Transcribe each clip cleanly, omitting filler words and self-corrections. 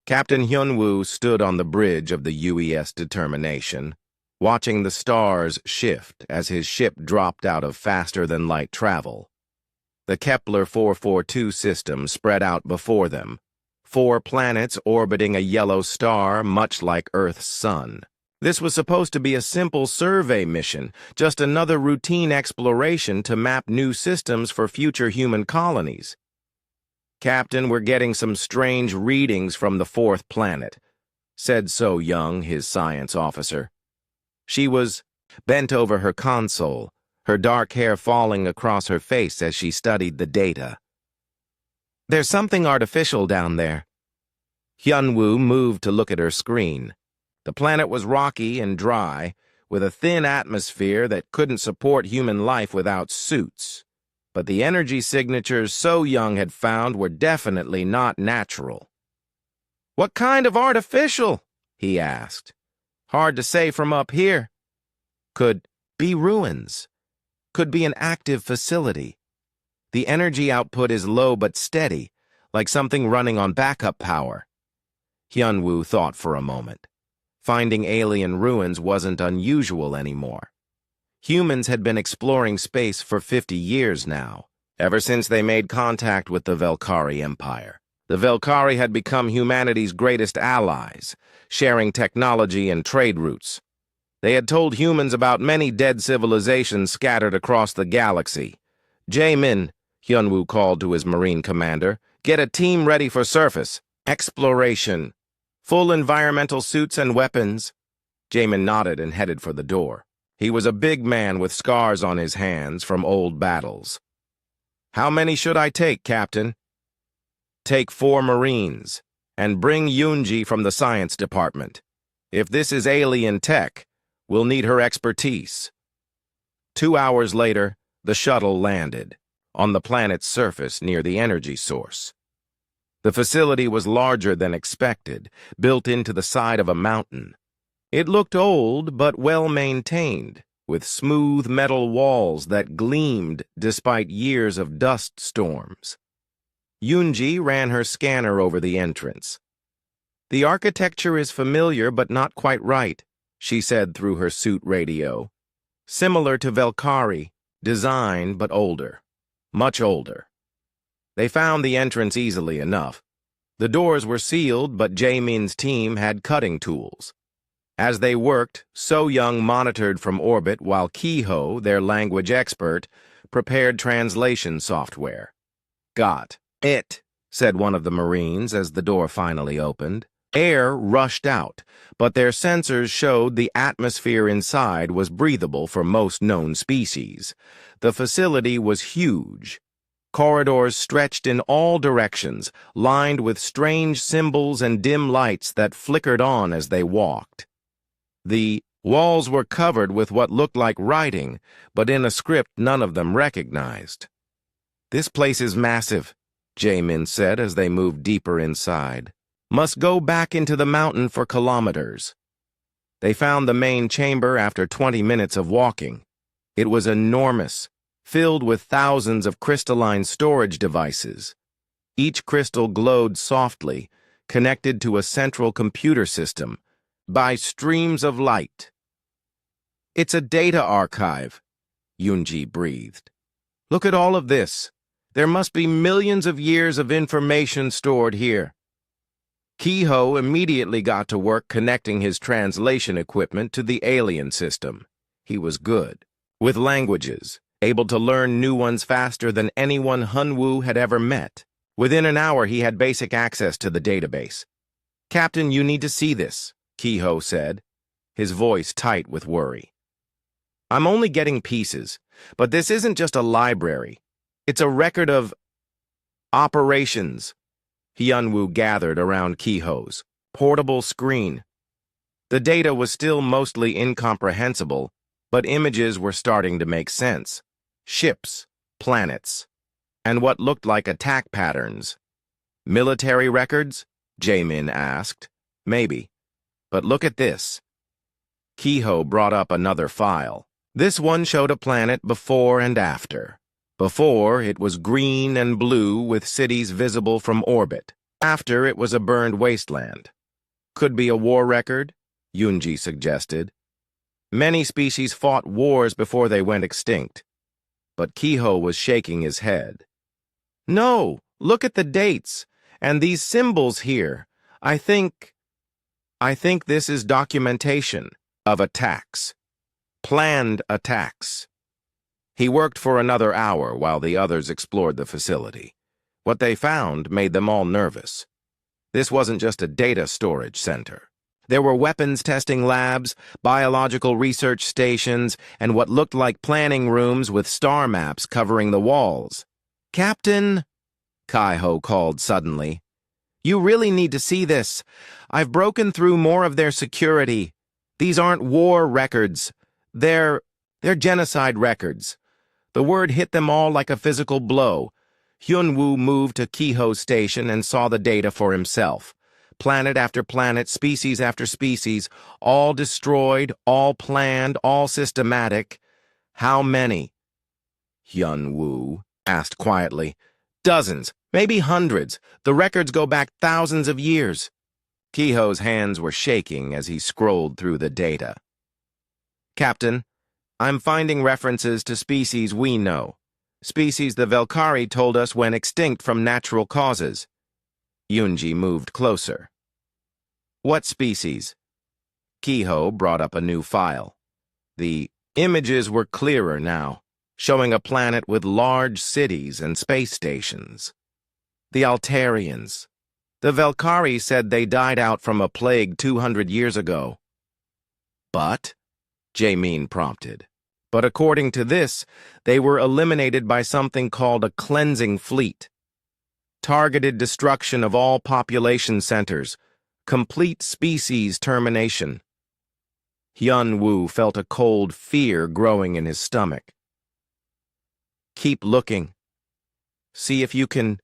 Captain Hyunwoo stood on the bridge of the UES Determination, watching the stars shift as his ship dropped out of faster-than-light travel. The Kepler 442 system spread out before them, 4 planets orbiting a yellow star much like Earth's sun. This was supposed to be a simple survey mission, just another routine exploration to map new systems for future human colonies. "Captain, we're getting some strange readings from the 4th planet," said So Young, his science officer. She was bent over her console, her dark hair falling across her face as she studied the data. "There's something artificial down there." Hyunwoo moved to look at her screen. The planet was rocky and dry, with a thin atmosphere that couldn't support human life without suits. But the energy signatures So Young had found were definitely not natural. "What kind of artificial?" he asked. "Hard to say from up here. Could be ruins. Could be an active facility. The energy output is low but steady, like something running on backup power." Hyunwoo thought for a moment. Finding alien ruins wasn't unusual anymore. Humans had been exploring space for 50 years now, ever since they made contact with the Velkari Empire. The Velkari had become humanity's greatest allies, sharing technology and trade routes. They had told humans about many dead civilizations scattered across the galaxy. "Jaemin," Hyunwoo called to his Marine commander, "get a team ready for surface exploration. Full environmental suits and weapons." Jaemin nodded and headed for the door. He was a big man with scars on his hands from old battles. "How many should I take, Captain?" "Take 4 Marines, and bring Yoonji from the science department. If this is alien tech, we'll need her expertise." 2 hours later, the shuttle landed, on the planet's surface near the energy source. The facility was larger than expected, built into the side of a mountain. It looked old but well-maintained, with smooth metal walls that gleamed despite years of dust storms. Yoonji ran her scanner over the entrance. "The architecture is familiar but not quite right," she said through her suit radio. "Similar to Velkari, design but older. Much older." They found the entrance easily enough. The doors were sealed, but Jaemin's team had cutting tools. As they worked, So Young monitored from orbit while Kiho, their language expert, prepared translation software. "Got it," said one of the Marines as the door finally opened. Air rushed out, but their sensors showed the atmosphere inside was breathable for most known species. The facility was huge. Corridors stretched in all directions, lined with strange symbols and dim lights that flickered on as they walked. The walls were covered with what looked like writing, but in a script none of them recognized. "This place is massive," Jaemin said as they moved deeper inside. "Must go back into the mountain for kilometers." They found the main chamber after 20 minutes of walking. It was enormous, filled with thousands of crystalline storage devices. Each crystal glowed softly, connected to a central computer system by streams of light. "It's a data archive," Yoonji breathed. "Look at all of this. There must be millions of years of information stored here." Kiho immediately got to work connecting his translation equipment to the alien system. He was good with languages, able to learn new ones faster than anyone Hyunwoo had ever met. Within an hour, he had basic access to the database. "Captain, you need to see this," Kiho said, his voice tight with worry. "I'm only getting pieces, but this isn't just a library. It's a record of operations." Hyunwoo gathered around Kiho's portable screen. The data was still mostly incomprehensible, but images were starting to make sense. Ships, planets, and what looked like attack patterns. "Military records?" Jaemin asked. "Maybe. But look at this." Kiho brought up another file. This one showed a planet before and after. Before, it was green and blue with cities visible from orbit. After, it was a burned wasteland. Could be a war record, Yunji suggested. Many species fought wars before they went extinct. But Kiho was shaking his head. No, look at the dates, and these symbols here. I think this is documentation of attacks. Planned attacks. He worked for another hour while the others explored the facility. What they found made them all nervous. This wasn't just a data storage center. There were weapons testing labs, biological research stations, and what looked like planning rooms with star maps covering the walls. "Captain," Kaiho called suddenly, "you really need to see this. I've broken through more of their security. These aren't war records. They're genocide records." The word hit them all like a physical blow. Hyunwoo moved to Kiho's station and saw the data for himself. Planet after planet, species after species, all destroyed, all planned, all systematic. "How many?" Hyunwoo asked quietly. "Dozens, maybe hundreds. The records go back thousands of years." Kiho's hands were shaking as he scrolled through the data. "Captain, I'm finding references to species we know. Species the Velkari told us went extinct from natural causes." Yunji moved closer. "What species?" Kiho brought up a new file. The images were clearer now, showing a planet with large cities and space stations. "The Altarians. The Velkari said they died out from a plague 200 years ago." "But?" Jaemin prompted. "But according to this, they were eliminated by something called a cleansing fleet. Targeted destruction of all population centers. Complete species termination." Hyunwoo felt a cold fear growing in his stomach. "Keep looking. See if you can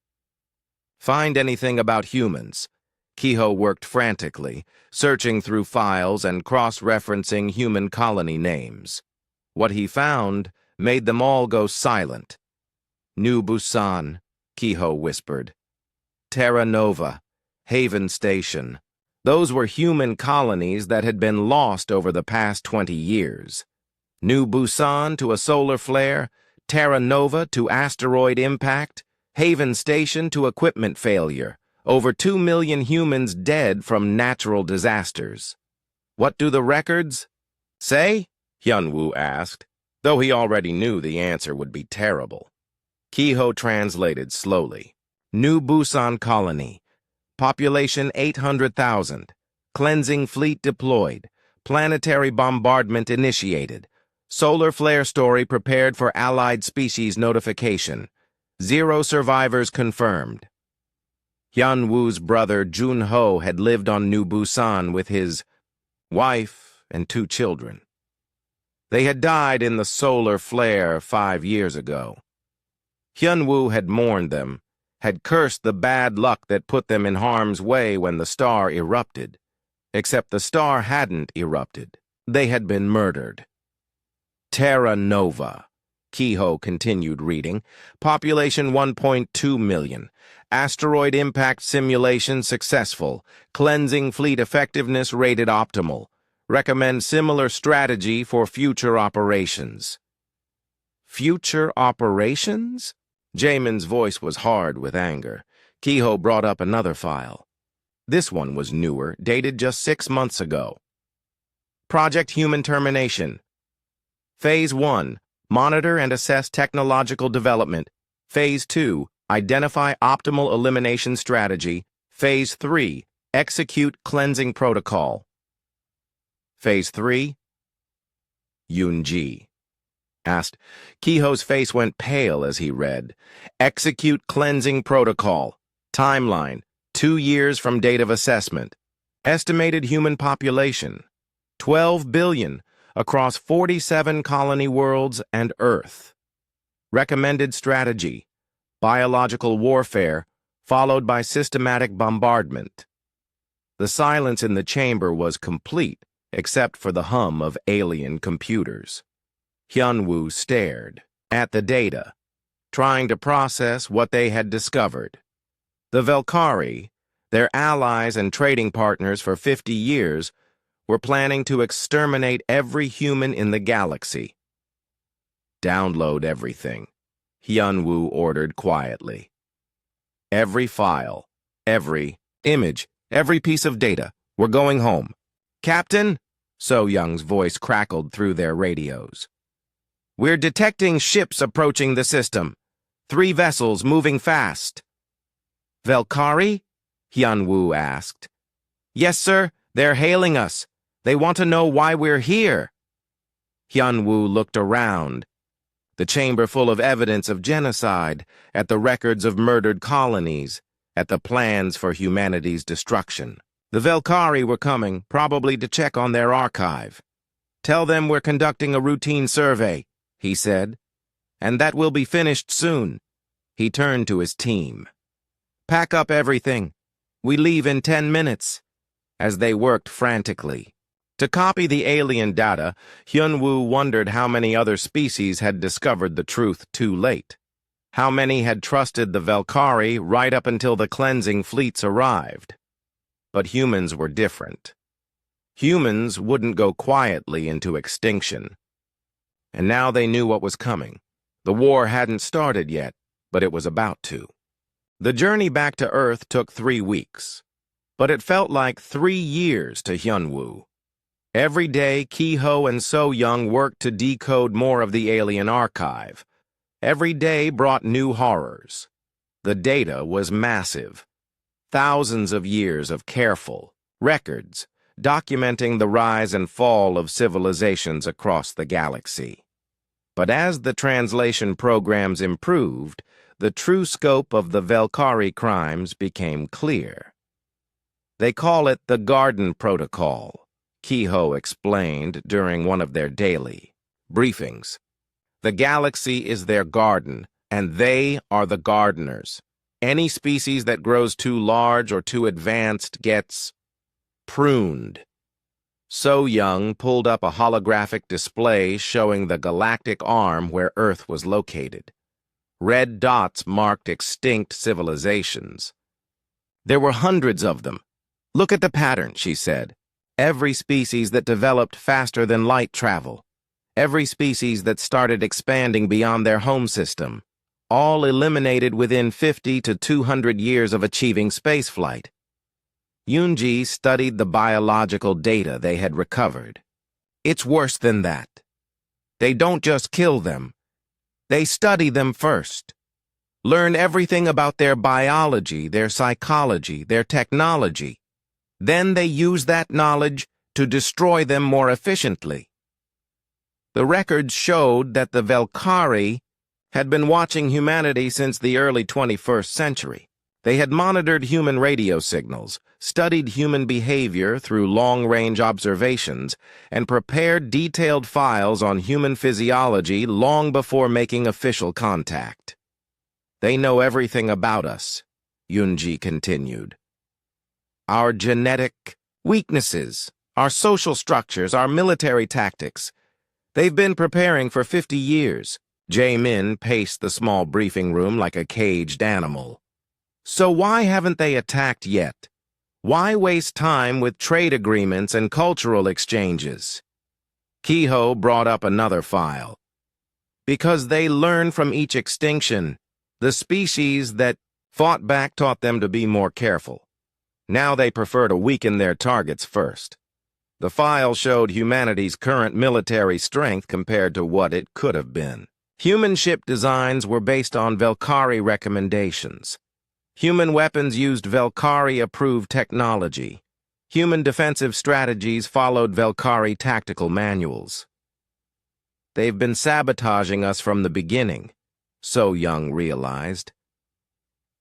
find anything about humans." Kiho worked frantically, searching through files and cross-referencing human colony names. What he found made them all go silent. "New Busan," Kiho whispered. "Terra Nova, Haven Station." Those were human colonies that had been lost over the past 20 years. New Busan to a solar flare, Terra Nova to asteroid impact, Haven Station to equipment failure. Over 2 million humans dead from natural disasters. "What do the records say?" Hyunwoo asked, though he already knew the answer would be terrible. Kiho translated slowly. "New Busan Colony. Population 800,000. Cleansing fleet deployed. Planetary bombardment initiated. Solar flare story prepared for allied species notification. 0 survivors confirmed." Hyunwoo's brother Junho had lived on New Busan with his wife and 2 children. They had died in the solar flare 5 years ago. Hyunwoo had mourned them, had cursed the bad luck that put them in harm's way when the star erupted. Except the star hadn't erupted. They had been murdered. "Terra Nova," Kiho continued reading. "Population 1.2 million. Asteroid impact simulation successful. Cleansing fleet effectiveness rated optimal. Recommend similar strategy for future operations." "Future operations?" Jaemin's voice was hard with anger. Kiho brought up another file. This one was newer, dated just 6 months ago. "Project Human Termination. Phase 1, monitor and assess technological development. Phase 2, identify optimal elimination strategy. Phase 3, execute cleansing protocol." "Phase 3? Yunji asked. Kiho's face went pale as he read. "Execute cleansing protocol. Timeline, 2 years from date of assessment. Estimated human population, 12 billion across 47 colony worlds and Earth. Recommended strategy, biological warfare, followed by systematic bombardment." The silence in the chamber was complete, except for the hum of alien computers. Hyunwoo stared at the data, trying to process what they had discovered. The Velkari Their allies and trading partners for 50 years were planning to exterminate every human in the galaxy. Download everything, Hyun-woo ordered quietly. Every file, every image, every piece of data. We're going home. Captain? So-young's voice crackled through their radios. We're detecting ships approaching the system. 3 vessels moving fast. Velkari? Hyun-woo asked. Yes, sir. They're hailing us. They want to know why we're here. Hyun-woo looked around. The chamber full of evidence of genocide, at the records of murdered colonies, at the plans for humanity's destruction. The Velkari were coming, probably to check on their archive. Tell them we're conducting a routine survey, he said, and that will be finished soon. He turned to his team. Pack up everything. We leave in 10 minutes. As they worked frantically. To copy the alien data, Hyun-woo wondered how many other species had discovered the truth too late. How many had trusted the Velkari right up until the cleansing fleets arrived. But humans were different. Humans wouldn't go quietly into extinction. And now they knew what was coming. The war hadn't started yet, but it was about to. The journey back to Earth took 3 weeks, but it felt like 3 years to Hyun-woo. Every day, Ki-ho and So-young worked to decode more of the alien archive. Every day brought new horrors. The data was massive. Thousands of years of careful records documenting the rise and fall of civilizations across the galaxy. But as the translation programs improved, the true scope of the Velkari crimes became clear. They call it the Garden Protocol, Ki-ho explained during one of their daily briefings. The galaxy is their garden, and they are the gardeners. Any species that grows too large or too advanced gets pruned. So-young pulled up a holographic display showing the galactic arm where Earth was located. Red dots marked extinct civilizations. There were hundreds of them. Look at the pattern, she said. Every species that developed faster than light travel. Every species that started expanding beyond their home system. All eliminated within 50 to 200 years of achieving spaceflight. Yoonji studied the biological data they had recovered. It's worse than that. They don't just kill them. They study them first. Learn everything about their biology, their psychology, their technology. Then they use that knowledge to destroy them more efficiently. The records showed that the Velkari had been watching humanity since the early 21st century. They had monitored human radio signals, studied human behavior through long-range observations, and prepared detailed files on human physiology long before making official contact. They know everything about us, Yoonji continued. Our genetic weaknesses, our social structures, our military tactics. They've been preparing for 50 years. Jae-min paced the small briefing room like a caged animal. So why haven't they attacked yet? Why waste time with trade agreements and cultural exchanges? Ki-ho brought up another file. Because they learn from each extinction. The species that fought back taught them to be more careful. Now they prefer to weaken their targets first. The file showed humanity's current military strength compared to what it could have been. Human ship designs were based on Velkari recommendations. Human weapons used Velkari-approved technology. Human defensive strategies followed Velkari tactical manuals. They've been sabotaging us from the beginning, So-young realized.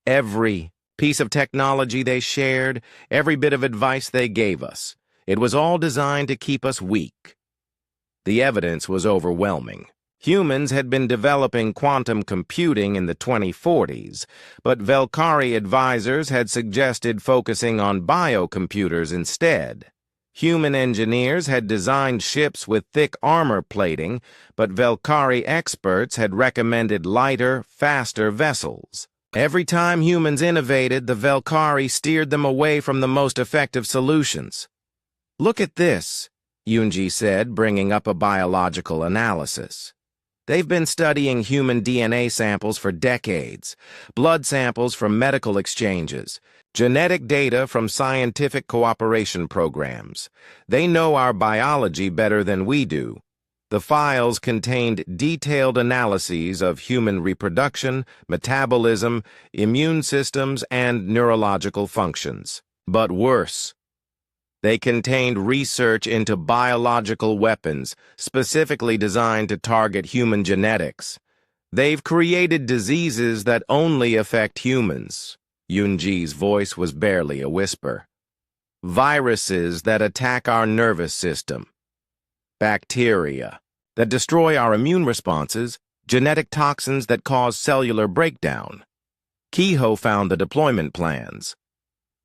Every piece of technology they shared, every bit of advice they gave us, it was all designed to keep us weak. The evidence was overwhelming. Humans had been developing quantum computing in the 2040s, but Velkari advisors had suggested focusing on biocomputers instead. Human engineers had designed ships with thick armor plating, but Velkari experts had recommended lighter, faster vessels. Every time humans innovated, the Velkari steered them away from the most effective solutions. "Look at this," Yunji said, bringing up a biological analysis. "They've been studying human DNA samples for decades, blood samples from medical exchanges, genetic data from scientific cooperation programs. They know our biology better than we do. The files contained detailed analyses of human reproduction, metabolism, immune systems, and neurological functions. But worse, they contained research into biological weapons specifically designed to target human genetics. They've created diseases that only affect humans." Yunji's voice was barely a whisper. "Viruses that attack our nervous system. Bacteria that destroy our immune responses, genetic toxins that cause cellular breakdown." Kehoe found the deployment plans.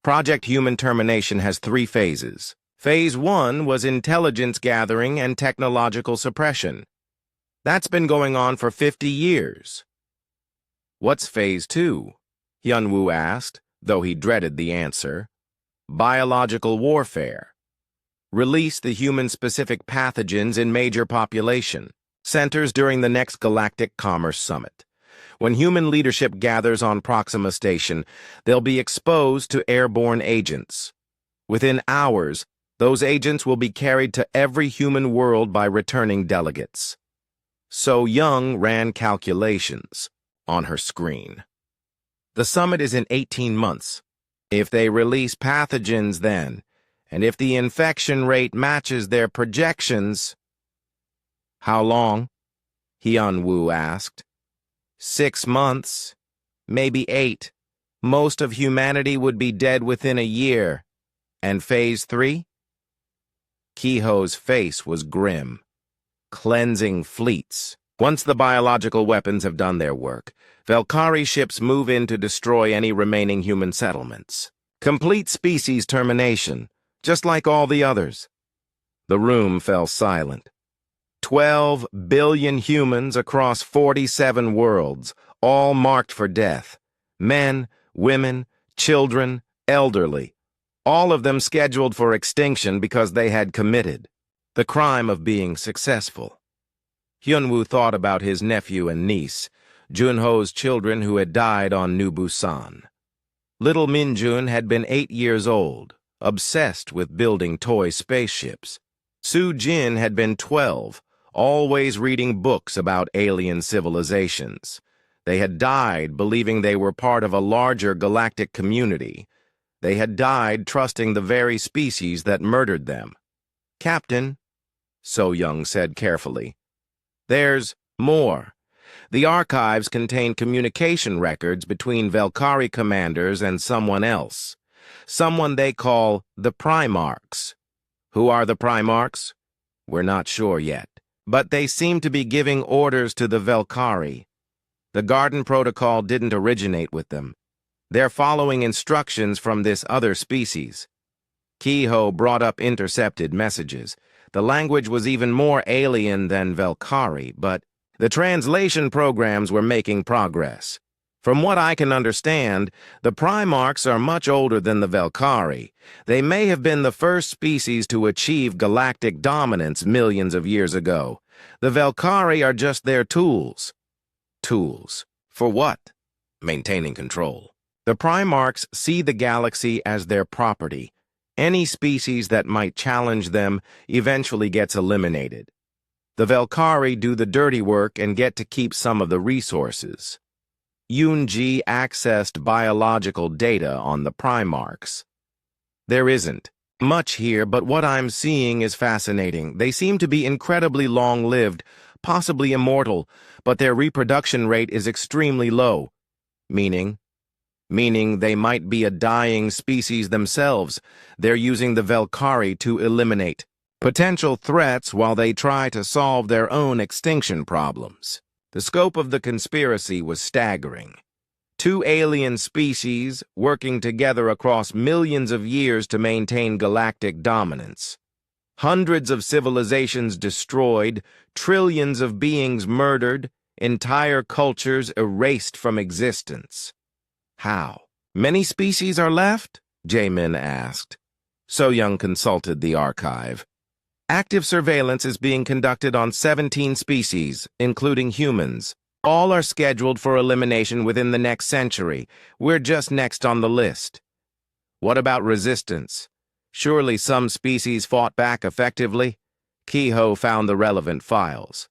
Project Human Termination has 3 phases. Phase 1 was intelligence gathering and technological suppression. That's been going on for 50 years. "What's Phase 2? Hyunwoo asked, though he dreaded the answer. "Biological warfare. Release the human-specific pathogens in major population centers during the next Galactic Commerce Summit. When human leadership gathers on Proxima Station, they'll be exposed to airborne agents. Within hours, those agents will be carried to every human world by returning delegates." So Young ran calculations on her screen. "The summit is in 18 months. If they release pathogens then, and if the infection rate matches their projections—" "How long?" Hyunwoo asked. 6 months, maybe 8. Most of humanity would be dead within a year. And Phase 3? Kehoe's face was grim. "Cleansing fleets. Once the biological weapons have done their work, Velkari ships move in to destroy any remaining human settlements. Complete species termination, just like all the others." The room fell silent. 12 billion humans across 47 worlds, all marked for death. Men, women, children, elderly. All of them scheduled for extinction because they had committed the crime of being successful. Hyunwoo thought about his nephew and niece, Junho's children who had died on New Busan. Little Minjun had been 8 years old, obsessed with building toy spaceships. Soo Jin had been 12, always reading books about alien civilizations. They had died believing they were part of a larger galactic community. They had died trusting the very species that murdered them. "Captain," So Young said carefully, "there's more. The archives contain communication records between Velkari commanders and someone else. Someone they call the Primarchs. Who are the Primarchs? We're not sure yet. But they seem to be giving orders to the Velkari. The Garden Protocol didn't originate with them. They're following instructions from this other species." Kehoe brought up intercepted messages. The language was even more alien than Velkari, but the translation programs were making progress. "From what I can understand, the Primarchs are much older than the Velkari. They may have been the first species to achieve galactic dominance millions of years ago. The Velkari are just their tools." "Tools? For what?" "Maintaining control. The Primarchs see the galaxy as their property. Any species that might challenge them eventually gets eliminated. The Velkari do the dirty work and get to keep some of the resources." Yoonji accessed biological data on the Primarchs. "There isn't much here, but what I'm seeing is fascinating. They seem to be incredibly long-lived, possibly immortal, but their reproduction rate is extremely low." "Meaning?" "Meaning they might be a dying species themselves. They're using the Velkari to eliminate potential threats while they try to solve their own extinction problems." The scope of the conspiracy was staggering. 2 alien species working together across millions of years to maintain galactic dominance. Hundreds of civilizations destroyed, trillions of beings murdered, entire cultures erased from existence. How? Many species are left? Jaemin asked. So-young consulted the archive. Active surveillance is being conducted on 17 species, including humans. All are scheduled for elimination within the next century. We're just next on the list. What about resistance? Surely some species fought back effectively? Kehoe found the relevant files.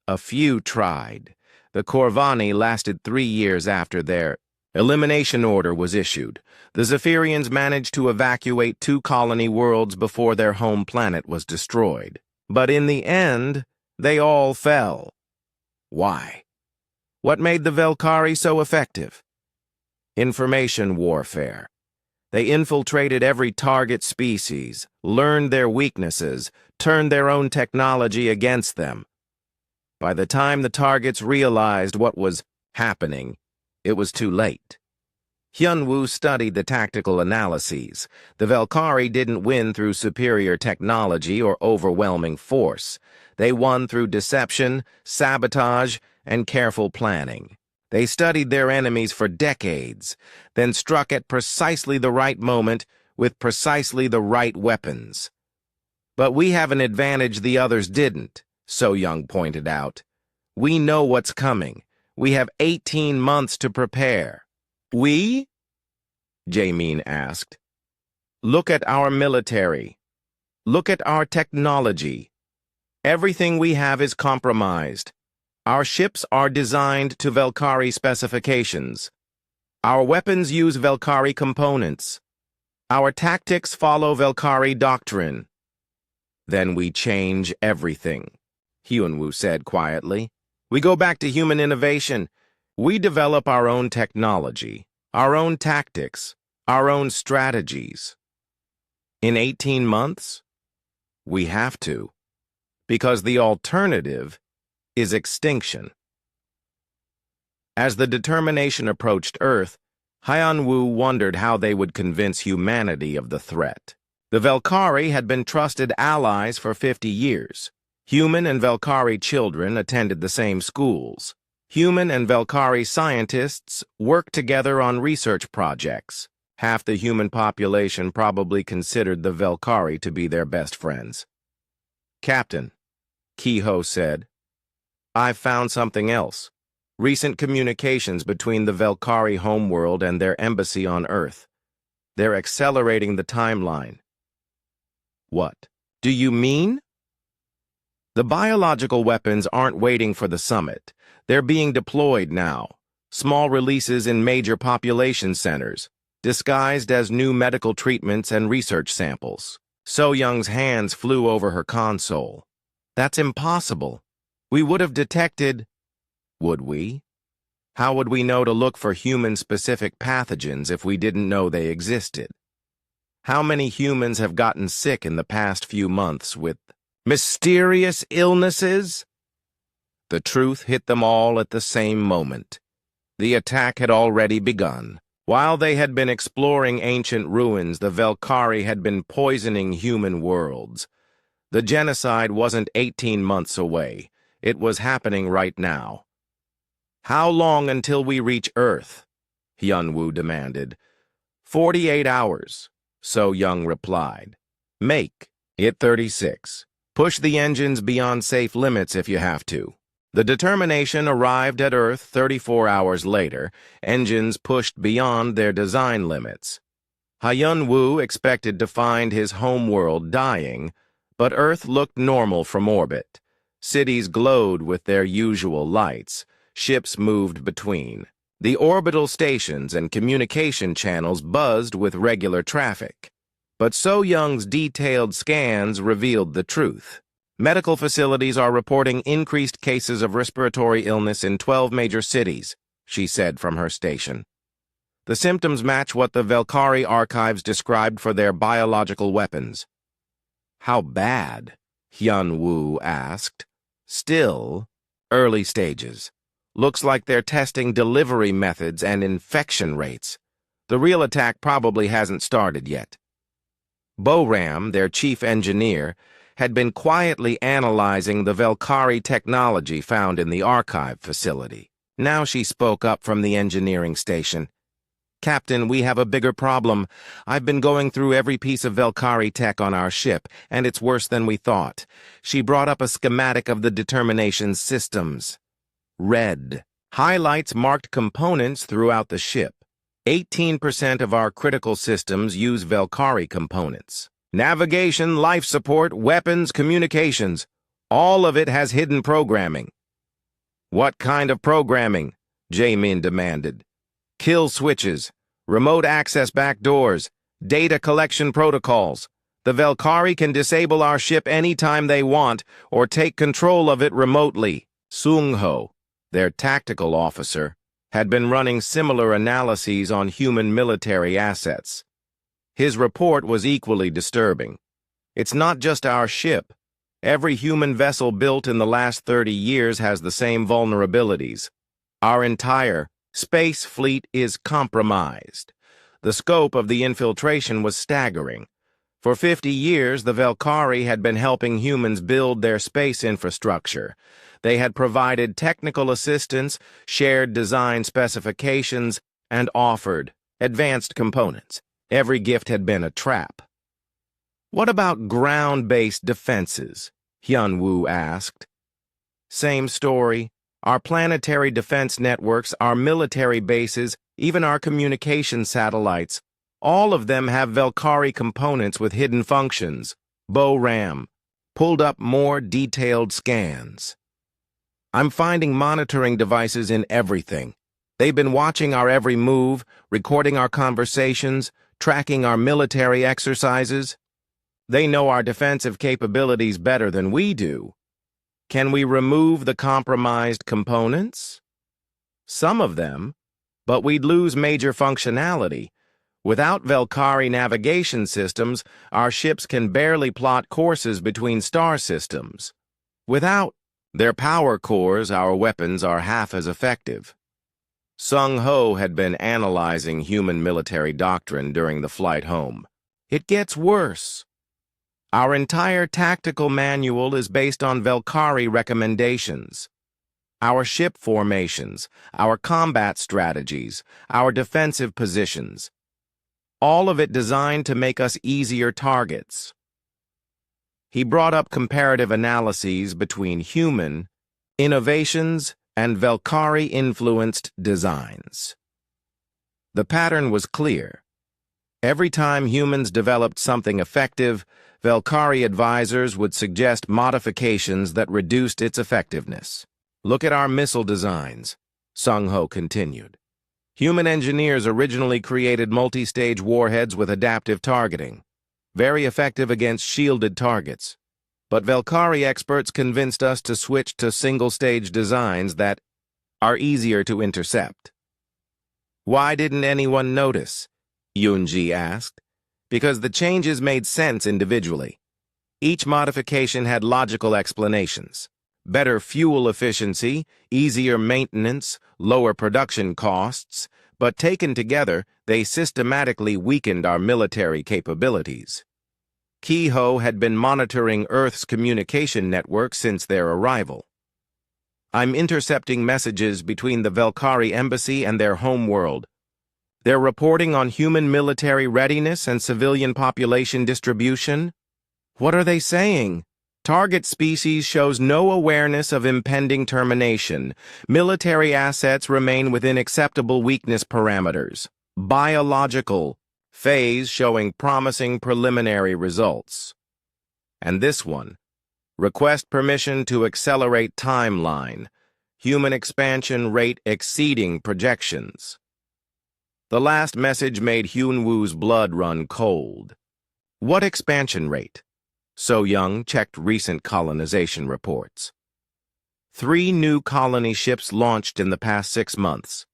A few tried. The Corvani lasted 3 years after their elimination order was issued. The Zephyrians managed to evacuate 2 colony worlds before their home planet was destroyed. But in the end, they all fell. Why? What made the Velkari so effective? Information warfare. They infiltrated every target species, learned their weaknesses, turned their own technology against them. By the time the targets realized what was happening, it was too late. Hyunwoo studied the tactical analyses. The Velkari didn't win through superior technology or overwhelming force. They won through deception, sabotage, and careful planning. They studied their enemies for decades, then struck at precisely the right moment with precisely the right weapons. But we have an advantage the others didn't, So-young pointed out. We know what's coming. We have 18 months to prepare. We? Jaemin asked. Look at our military. Look at our technology. Everything we have is compromised. Our ships are designed to Velkari specifications. Our weapons use Velkari components. Our tactics follow Velkari doctrine. Then we change everything, Hyunwoo said quietly. We go back to human innovation. We develop our own technology, our own tactics, our own strategies. In 18 months? We have to, because the alternative is extinction. As the determination approached Earth, Hyunwoo wondered how they would convince humanity of the threat. The Velkari had been trusted allies for 50 years. Human and Velkari children attended the same schools. Human and Velkari scientists worked together on research projects. Half the human population probably considered the Velkari to be their best friends. Captain, Kehoe said, I've found something else. Recent communications between the Velkari homeworld and their embassy on Earth. They're accelerating the timeline. What? Do you mean? The biological weapons aren't waiting for the summit. They're being deployed now. Small releases in major population centers, disguised as new medical treatments and research samples. So-young's hands flew over her console. That's impossible. We would have detected... Would we? How would we know to look for human-specific pathogens if we didn't know they existed? How many humans have gotten sick in the past few months with mysterious illnesses? The truth hit them all at the same moment. The attack had already begun. While they had been exploring ancient ruins, the Velkari had been poisoning human worlds. The genocide wasn't 18 months away. It was happening right now. How long until we reach Earth? Hyunwoo demanded. 48 hours, So-young replied. Make it 36. Push the engines beyond safe limits if you have to. The determination arrived at Earth 34 hours later, engines pushed beyond their design limits. Hyunwoo expected to find his homeworld dying, but Earth looked normal from orbit. Cities glowed with their usual lights. Ships moved between. The orbital stations and communication channels buzzed with regular traffic. But So-young's detailed scans revealed the truth. Medical facilities are reporting increased cases of respiratory illness in 12 major cities, she said from her station. The symptoms match what the Velkari archives described for their biological weapons. How bad? Hyunwoo asked. Still, early stages. Looks like they're testing delivery methods and infection rates. The real attack probably hasn't started yet. Boram, their chief engineer, had been quietly analyzing the Velkari technology found in the archive facility. Now she spoke up from the engineering station. Captain, we have a bigger problem. I've been going through every piece of Velkari tech on our ship, and it's worse than we thought. She brought up a schematic of the determination systems. Red. Highlights marked components throughout the ship. 18% of our critical systems use Velkari components. Navigation, life support, weapons, communications. All of it has hidden programming. What kind of programming? Jamin demanded. Kill switches, remote access backdoors, data collection protocols. The Velkari can disable our ship anytime they want or take control of it remotely. Sung Ho, their tactical officer, had been running similar analyses on human military assets. His report was equally disturbing. It's not just our ship. Every human vessel built in the last 30 years has the same vulnerabilities. Our entire space fleet is compromised. The scope of the infiltration was staggering. For 50 years, the Velkari had been helping humans build their space infrastructure. They had provided technical assistance, shared design specifications, and offered advanced components. Every gift had been a trap. What about ground-based defenses? Hyun-woo asked. Same story. Our planetary defense networks, our military bases, even our communication satellites, all of them have Velkari components with hidden functions. Bo-Ram pulled up more detailed scans. I'm finding monitoring devices in everything. They've been watching our every move, recording our conversations, tracking our military exercises. They know our defensive capabilities better than we do. Can we remove the compromised components? Some of them, but we'd lose major functionality. Without Velkari navigation systems, our ships can barely plot courses between star systems. Without their power cores, our weapons are half as effective. Sung Ho had been analyzing human military doctrine during the flight home. It gets worse. Our entire tactical manual is based on Velkari recommendations. Our ship formations, our combat strategies, our defensive positions. All of it designed to make us easier targets. He brought up comparative analyses between human innovations and Velkari-influenced designs. The pattern was clear. Every time humans developed something effective, Velkari advisors would suggest modifications that reduced its effectiveness. Look at our missile designs, Sung Ho continued. Human engineers originally created multi-stage warheads with adaptive targeting, very effective against shielded targets. But Velkari experts convinced us to switch to single-stage designs that are easier to intercept. Why didn't anyone notice? Yoonji asked. Because the changes made sense individually. Each modification had logical explanations. Better fuel efficiency, easier maintenance, lower production costs, but taken together, they systematically weakened our military capabilities. Ki-ho had been monitoring Earth's communication network since their arrival. I'm intercepting messages between the Velkari embassy and their homeworld. They're reporting on human military readiness and civilian population distribution. What are they saying? Target species shows no awareness of impending termination. Military assets remain within acceptable weakness parameters. Biological phase showing promising preliminary results. And this one, request permission to accelerate timeline. Human expansion rate exceeding projections. The last message made Hyun-woo's blood run cold. What expansion rate? So Young checked recent colonization reports. 3 new colony ships launched in the past 6 months.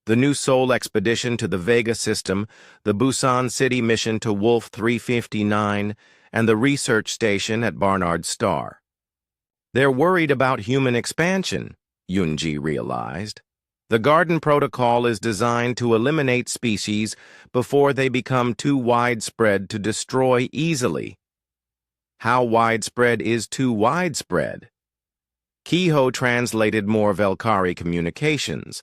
The new Seoul expedition to the Vega system, the Busan City mission to Wolf 359, and the research station at Barnard Star. They're worried about human expansion, Yoonji realized. The Garden Protocol is designed to eliminate species before they become too widespread to destroy easily. How widespread is too widespread? Ki-ho translated more Velkari communications.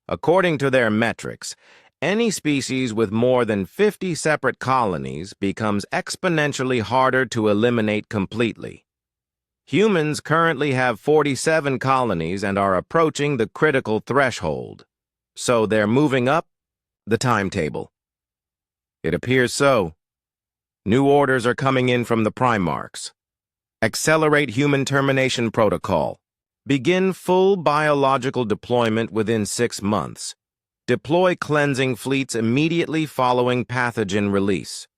According to their metrics, Any species with more than 50 separate colonies becomes exponentially harder to eliminate completely. Humans currently have 47 colonies and are approaching the critical threshold, so they're moving up the timetable. It appears so. New orders are coming in from the Primarchs. Accelerate human termination protocol. Begin full biological deployment within 6 months. Deploy cleansing fleets immediately following pathogen release.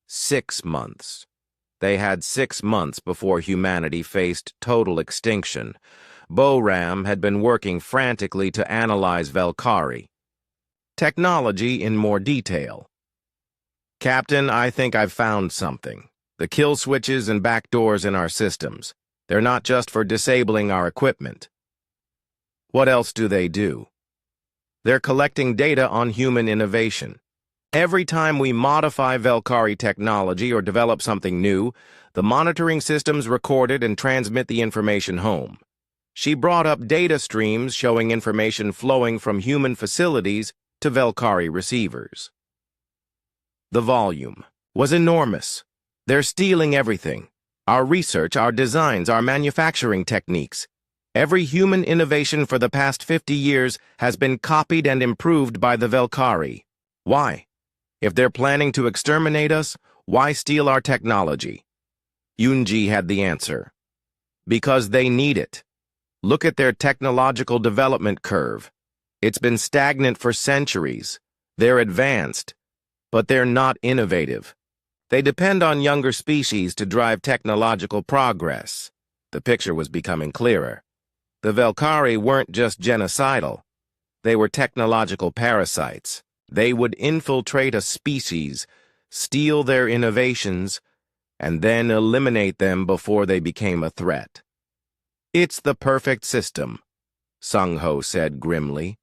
6 months. They had 6 months before humanity faced total extinction. Boram had been working frantically to analyze Velkari. Technology in more detail. Captain, I think I've found something. The kill switches and backdoors in our systems. They're not just for disabling our equipment. What else do they do? They're collecting data on human innovation. Every time we modify Velkari technology or develop something new, the monitoring systems record it and transmit the information home. She brought up data streams showing information flowing from human facilities to Velkari receivers. The volume was enormous. They're stealing everything. Our research, our designs, our manufacturing techniques. Every human innovation for the past 50 years has been copied and improved by the Velkari. Why? If they're planning to exterminate us, why steal our technology? Yunji had the answer. Because they need it. Look at their technological development curve. It's been stagnant for centuries. They're advanced, but they're not innovative. They depend on younger species to drive technological progress. The picture was becoming clearer. The Velkari weren't just genocidal. They were technological parasites. They would infiltrate a species, steal their innovations, and then eliminate them before they became a threat. It's the perfect system, Sung-Ho said grimly.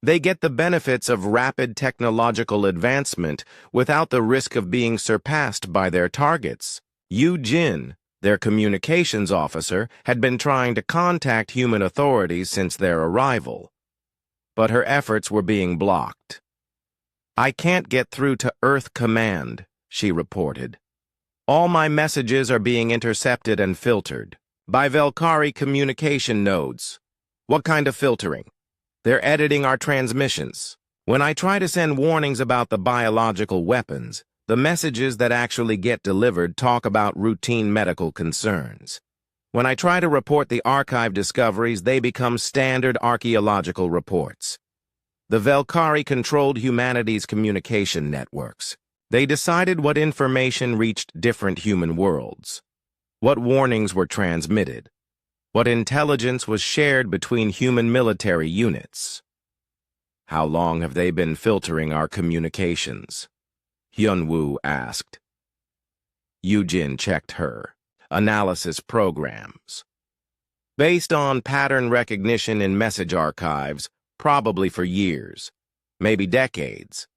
They get the benefits of rapid technological advancement without the risk of being surpassed by their targets. Yu Jin, their communications officer, had been trying to contact human authorities since their arrival, but her efforts were being blocked. I can't get through to Earth Command, she reported. All my messages are being intercepted and filtered by Velkari communication nodes. What kind of filtering? They're editing our transmissions. When I try to send warnings about the biological weapons, the messages that actually get delivered talk about routine medical concerns. When I try to report the archive discoveries, they become standard archaeological reports. The Velkari controlled humanity's communication networks. They decided what information reached different human worlds, what warnings were transmitted, what intelligence was shared between human military units. How long have they been filtering our communications? Hyunwoo asked. Yujin checked her. Analysis programs. Based on pattern recognition in message archives, probably for years, maybe decades.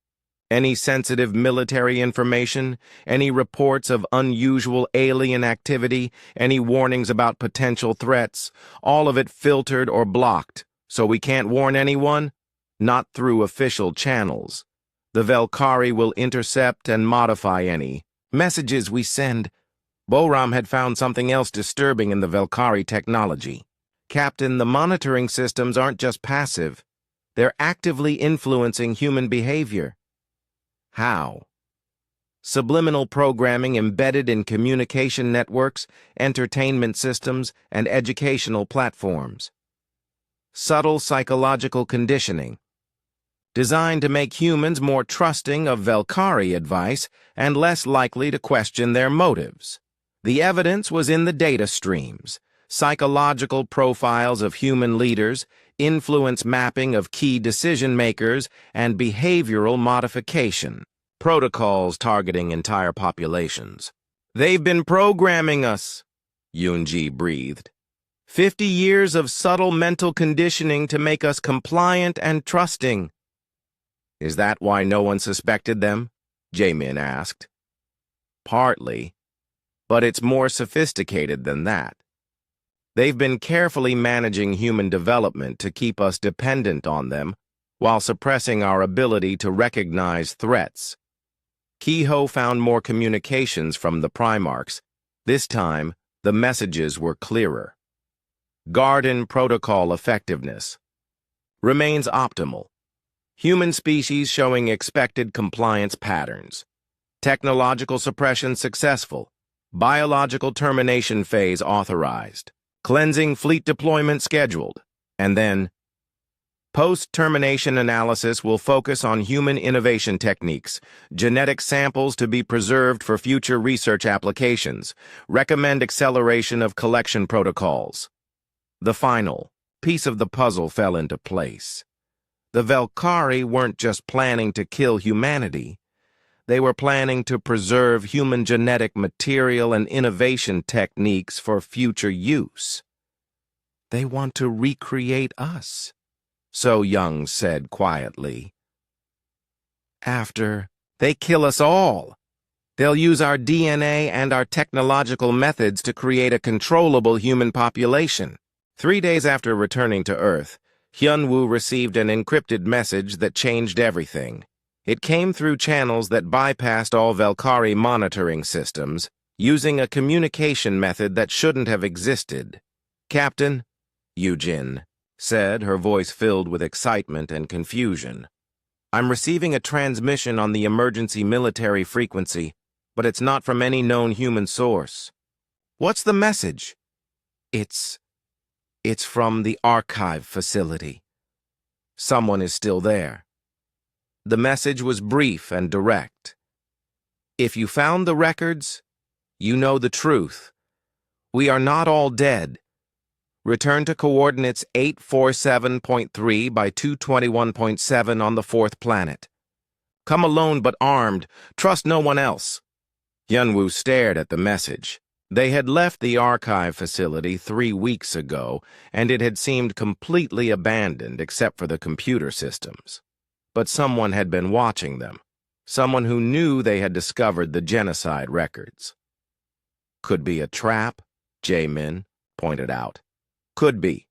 Any sensitive military information, any reports of unusual alien activity, any warnings about potential threats, all of it filtered or blocked, so we can't warn anyone? Not through official channels. The Velkari will intercept and modify any messages we send. Boram had found something else disturbing in the Velkari technology. Captain, the monitoring systems aren't just passive. They're actively influencing human behavior. How? Subliminal programming embedded in communication networks, entertainment systems, and educational platforms. Subtle psychological conditioning. Designed to make humans more trusting of Velkari advice and less likely to question their motives. The evidence was in the data streams, psychological profiles of human leaders, influence mapping of key decision-makers, and behavioral modification. Protocols targeting entire populations. They've been programming us, Yoonji breathed. 50 years of subtle mental conditioning to make us compliant and trusting. Is that why no one suspected them? Jaemin asked. Partly, but it's more sophisticated than that. They've been carefully managing human development to keep us dependent on them while suppressing our ability to recognize threats. Kehoe found more communications from the Primarchs. This time, the messages were clearer. Garden protocol effectiveness remains optimal. Human species showing expected compliance patterns. Technological suppression successful. Biological termination phase authorized. Cleansing fleet deployment scheduled. And then, post-termination analysis will focus on human innovation techniques, genetic samples to be preserved for future research applications, recommend acceleration of collection protocols. The final piece of the puzzle fell into place. The Velkari weren't just planning to kill humanity. They were planning to preserve human genetic material and innovation techniques for future use. They want to recreate us, so Young said quietly. After they kill us all, they'll use our DNA and our technological methods to create a controllable human population. 3 days after returning to Earth, Hyunwoo received an encrypted message that changed everything. It came through channels that bypassed all Velkari monitoring systems, using a communication method that shouldn't have existed. "Captain," Yujin said, her voice filled with excitement and confusion. "I'm receiving a transmission on the emergency military frequency, but it's not from any known human source." "What's the message?" It's from the archive facility. Someone is still there." The message was brief and direct. "If you found the records, you know the truth. We are not all dead. Return to coordinates 847.3 by 221.7 on the 4th planet. Come alone but armed. Trust no one else." Hyunwoo stared at the message. They had left the archive facility 3 weeks ago, and it had seemed completely abandoned except for the computer systems. But someone had been watching them. Someone who knew they had discovered the genocide records. "Could be a trap," Jae-min pointed out. "Could be.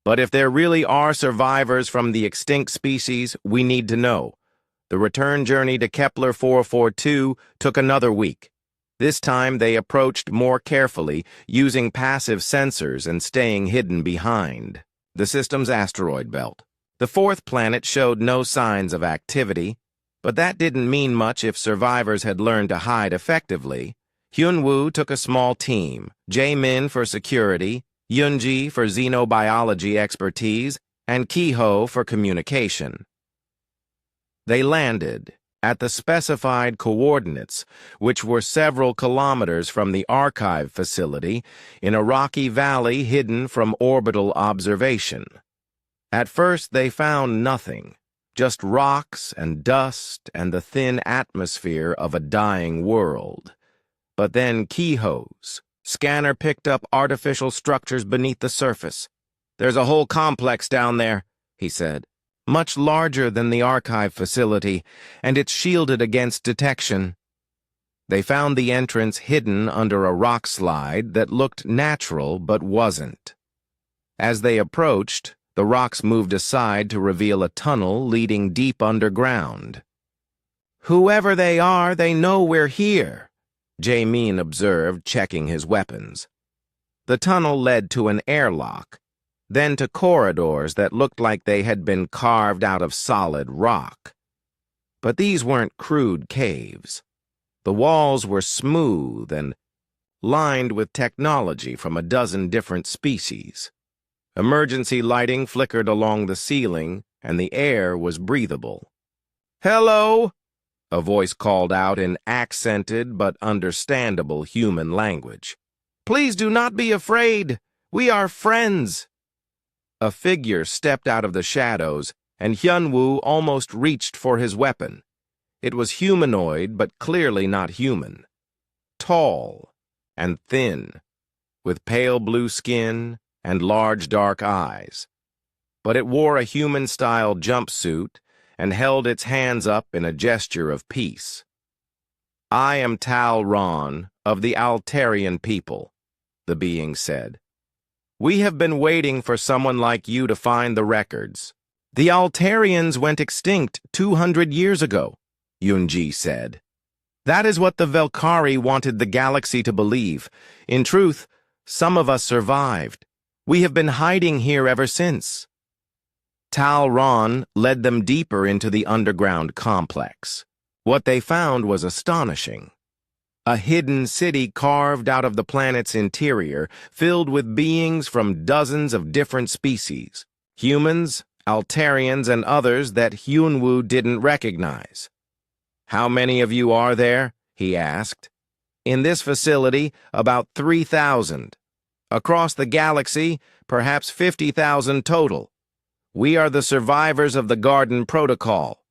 But if there really are survivors from the extinct species, we need to know." The return journey to Kepler 442 took another week. This time they approached more carefully, using passive sensors and staying hidden behind the system's asteroid belt. The 4th planet showed no signs of activity, but that didn't mean much if survivors had learned to hide effectively. Hyunwoo took a small team, Jae-min for security, Yoonji for xenobiology expertise, and Kehoe for communication. They landed at the specified coordinates, which were several kilometers from the archive facility, in a rocky valley hidden from orbital observation. At first they found nothing, just rocks and dust and the thin atmosphere of a dying world. But then Kehoe's scanner picked up artificial structures beneath the surface. "There's a whole complex down there," he said. "Much larger than the archive facility, and it's shielded against detection." They found the entrance hidden under a rock slide that looked natural but wasn't. As they approached, the rocks moved aside to reveal a tunnel leading deep underground. "Whoever they are, they know we're here," Jae-min observed, checking his weapons. The tunnel led to an airlock, then to corridors that looked like they had been carved out of solid rock. But these weren't crude caves. The walls were smooth and lined with technology from a dozen different species. Emergency lighting flickered along the ceiling, and the air was breathable. "Hello!" a voice called out in accented but understandable human language. "Please do not be afraid. We are friends." A figure stepped out of the shadows, and Hyunwoo almost reached for his weapon. It was humanoid, but clearly not human. Tall and thin, with pale blue skin and large dark eyes. But it wore a human-style jumpsuit and held its hands up in a gesture of peace. "I am Tal Ron of the Altarian people," the being said. "We have been waiting for someone like you to find the records. The Altarians went extinct 200 years ago, Yunji said. That is what the Velkari wanted the galaxy to believe. In truth, some of us survived. We have been hiding here ever since. Tal Ron led them deeper into the underground complex. What they found was astonishing. A hidden city carved out of the planet's interior, filled with beings from dozens of different species. Humans, Altarians, and others that Hyunwoo didn't recognize. "How many of you are there?" he asked. "In this facility, about 3,000. Across the galaxy, perhaps 50,000 total. We are the survivors of the Garden Protocol."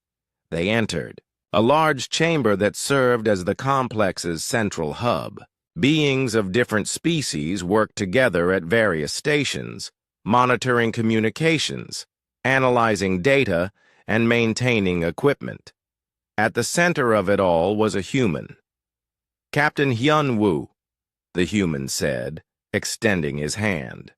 They entered a large chamber that served as the complex's central hub. Beings of different species worked together at various stations, monitoring communications, analyzing data, and maintaining equipment. At the center of it all was a human. "Captain Hyunwoo," the human said, extending his hand.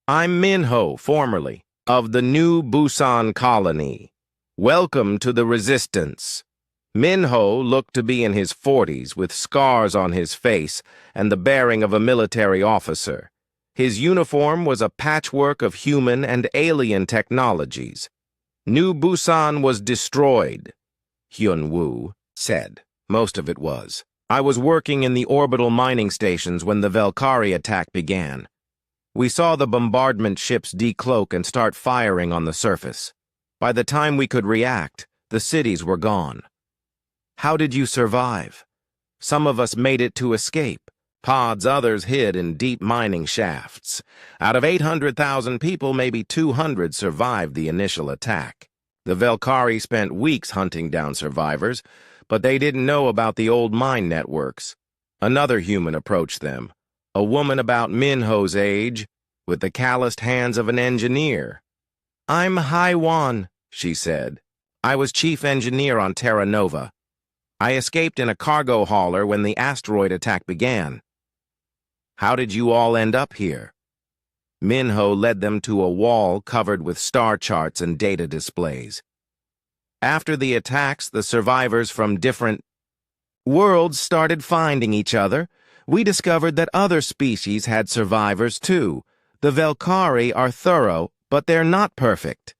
"I'm Minho, formerly, of the New Busan colony. Welcome to the Resistance." Minho looked to be in his 40s with scars on his face and the bearing of a military officer. His uniform was a patchwork of human and alien technologies. "New Busan was destroyed," Hyunwoo said. "Most of it was. I was working in the orbital mining stations when the Velkari attack began. We saw the bombardment ships decloak and start firing on the surface. By the time we could react, the cities were gone." "How did you survive?" "Some of us made it to escape. Pods others hid in deep mining shafts. Out of 800,000 people, maybe 200 survived the initial attack. The Velkari spent weeks hunting down survivors, but they didn't know about the old mine networks." Another human approached them, a woman about Minho's age, with the calloused hands of an engineer. "I'm Haiwan," she said. "I was chief engineer on Terra Nova. I escaped in a cargo hauler when the asteroid attack began." "How did you all end up here?" Minho led them to a wall covered with star charts and data displays. "After the attacks, the survivors from different worlds started finding each other. We discovered that other species had survivors too. The Velkari are thorough, but they're not perfect."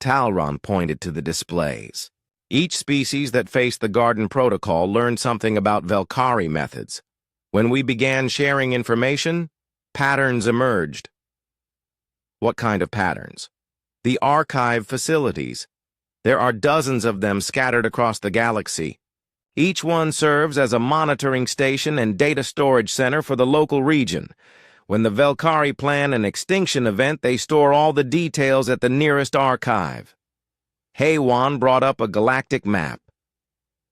Talron pointed to the displays. Each species that faced the Garden Protocol learned something about Velkari methods. When we began sharing information, patterns emerged. "What kind of patterns?" "The archive facilities. There are dozens of them scattered across the galaxy. Each one serves as a monitoring station and data storage center for the local region. When the Velkari plan an extinction event, they store all the details at the nearest archive." Heywan brought up a galactic map.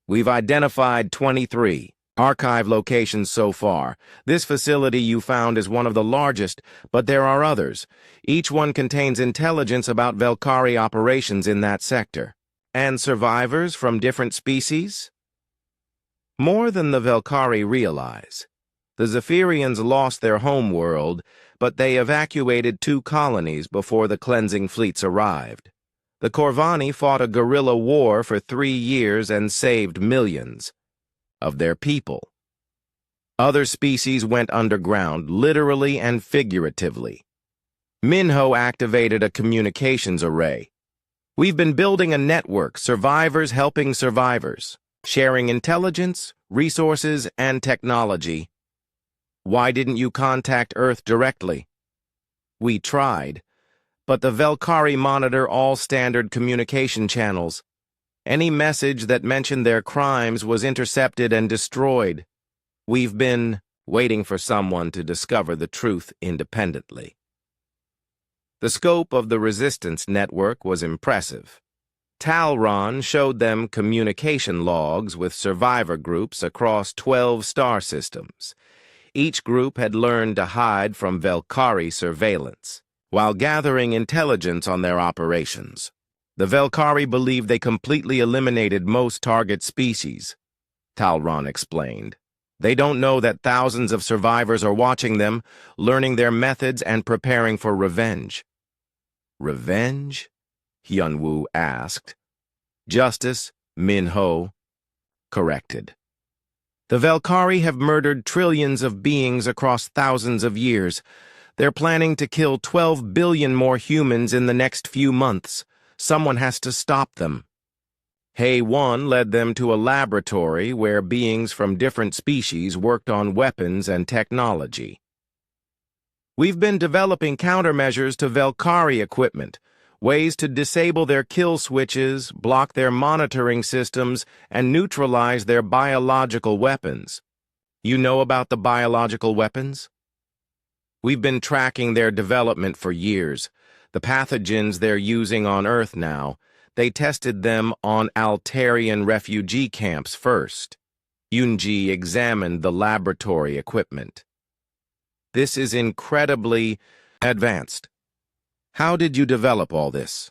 "We've identified 23 archive locations so far. This facility you found is one of the largest, but there are others. Each one contains intelligence about Velkari operations in that sector." "And survivors from different species?" "More than the Velkari realize. The Zephyrians lost their home world, but they evacuated 2 colonies before the cleansing fleets arrived. The Corvani fought a guerrilla war for 3 years and saved millions of their people. Other species went underground, literally and figuratively. Minho activated a communications array. We've been building a network, survivors helping survivors, sharing intelligence, resources, and technology." "Why didn't you contact Earth directly?" "We tried, but the Velkari monitor all standard communication channels. Any message that mentioned their crimes was intercepted and destroyed. We've been waiting for someone to discover the truth independently." The scope of the Resistance network was impressive. Talron showed them communication logs with survivor groups across 12 star systems. Each group had learned to hide from Velkari surveillance, while gathering intelligence on their operations. The Velkari believed they completely eliminated most target species, Talron explained. They don't know that thousands of survivors are watching them, learning their methods and preparing for revenge. "Revenge?" Hyunwoo asked. Justice, Min-ho corrected. The Velkari have murdered trillions of beings across thousands of years. They're planning to kill 12 billion more humans in the next few months. Someone has to stop them. HFY led them to a laboratory where beings from different species worked on weapons and technology. We've been developing countermeasures to Velkari equipment, ways to disable their kill switches, block their monitoring systems, and neutralize their biological weapons. You know about the biological weapons? We've been tracking their development for years. The pathogens they're using on Earth now, they tested them on Altarian refugee camps first. Yoonji examined the laboratory equipment. This is incredibly advanced. How did you develop all this?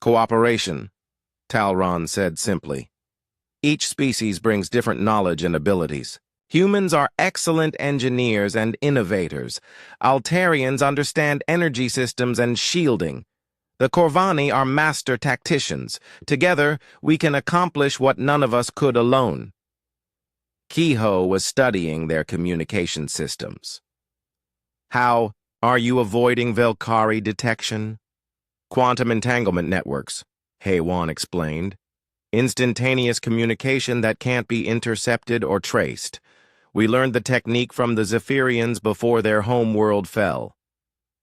Cooperation, Talron said simply. Each species brings different knowledge and abilities. Humans are excellent engineers and innovators. Altarians understand energy systems and shielding. The Corvani are master tacticians. Together, we can accomplish what none of us could alone. Kiho was studying their communication systems. How are you avoiding Velkari detection? Quantum entanglement networks, HFY explained. Instantaneous communication that can't be intercepted or traced. We learned the technique from the Zephyrians before their home world fell.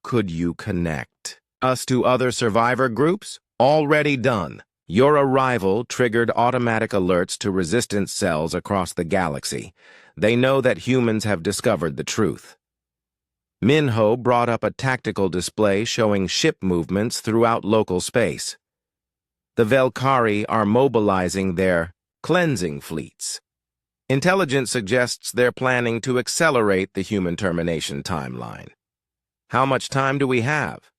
Could you connect us to other survivor groups? Already done. Your arrival triggered automatic alerts to resistance cells across the galaxy. They know that humans have discovered the truth. Min-ho brought up a tactical display showing ship movements throughout local space. The Velkari are mobilizing their cleansing fleets. Intelligence suggests they're planning to accelerate the human termination timeline. How much time do we have?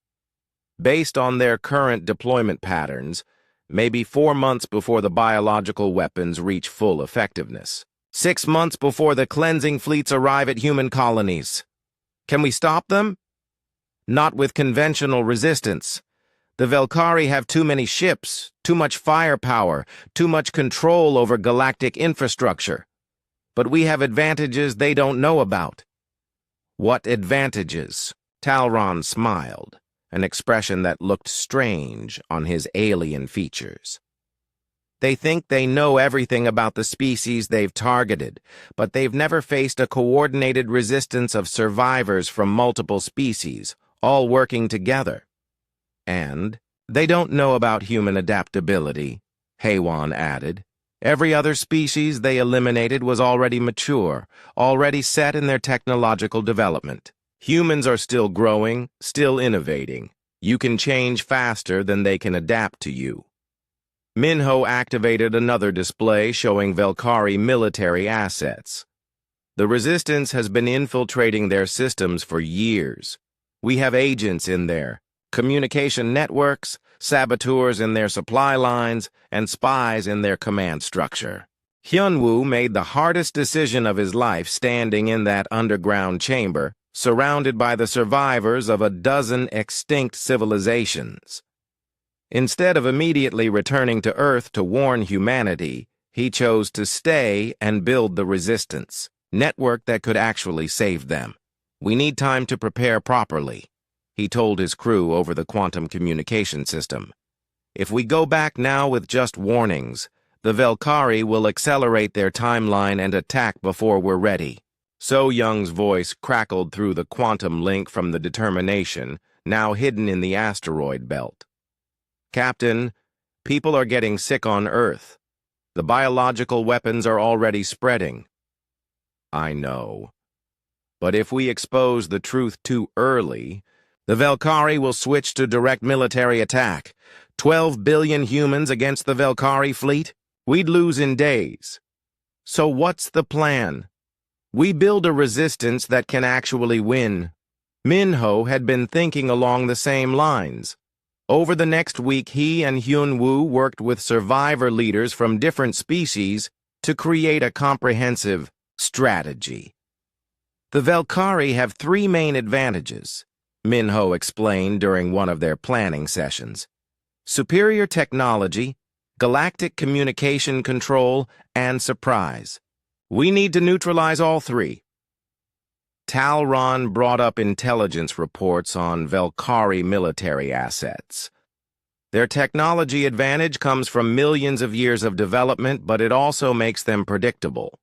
Based on their current deployment patterns, maybe 4 months before the biological weapons reach full effectiveness. 6 months before the cleansing fleets arrive at human colonies. Can we stop them? Not with conventional resistance. The Velkari have too many ships, too much firepower, too much control over galactic infrastructure. But we have advantages they don't know about. What advantages? Talron smiled, an expression that looked strange on his alien features. They think they know everything about the species they've targeted, but they've never faced a coordinated resistance of survivors from multiple species, all working together. And they don't know about human adaptability, HFY added. Every other species they eliminated was already mature, already set in their technological development. Humans are still growing, still innovating. You can change faster than they can adapt to you. Min-ho activated another display showing Velkari military assets. The resistance has been infiltrating their systems for years. We have agents in there, communication networks, saboteurs in their supply lines, and spies in their command structure. Hyunwoo made the hardest decision of his life standing in that underground chamber, surrounded by the survivors of a dozen extinct civilizations. Instead of immediately returning to Earth to warn humanity, he chose to stay and build the resistance, network that could actually save them. We need time to prepare properly, he told his crew over the quantum communication system. If we go back now with just warnings, the Velkari will accelerate their timeline and attack before we're ready. So Young's voice crackled through the quantum link from the determination, now hidden in the asteroid belt. Captain, people are getting sick on Earth. The biological weapons are already spreading. I know. But if we expose the truth too early, the Velkari will switch to direct military attack. 12 billion humans against the Velkari fleet? We'd lose in days. So what's the plan? We build a resistance that can actually win. Min-ho had been thinking along the same lines. Over the next week, he and Hyunwoo worked with survivor leaders from different species to create a comprehensive strategy. The Velkari have 3 main advantages, Min-ho explained during one of their planning sessions. superior technology, galactic communication control, and surprise. We need to neutralize all three. Talron brought up intelligence reports on Velkari military assets. Their technology advantage comes from millions of years of development, but it also makes them predictable.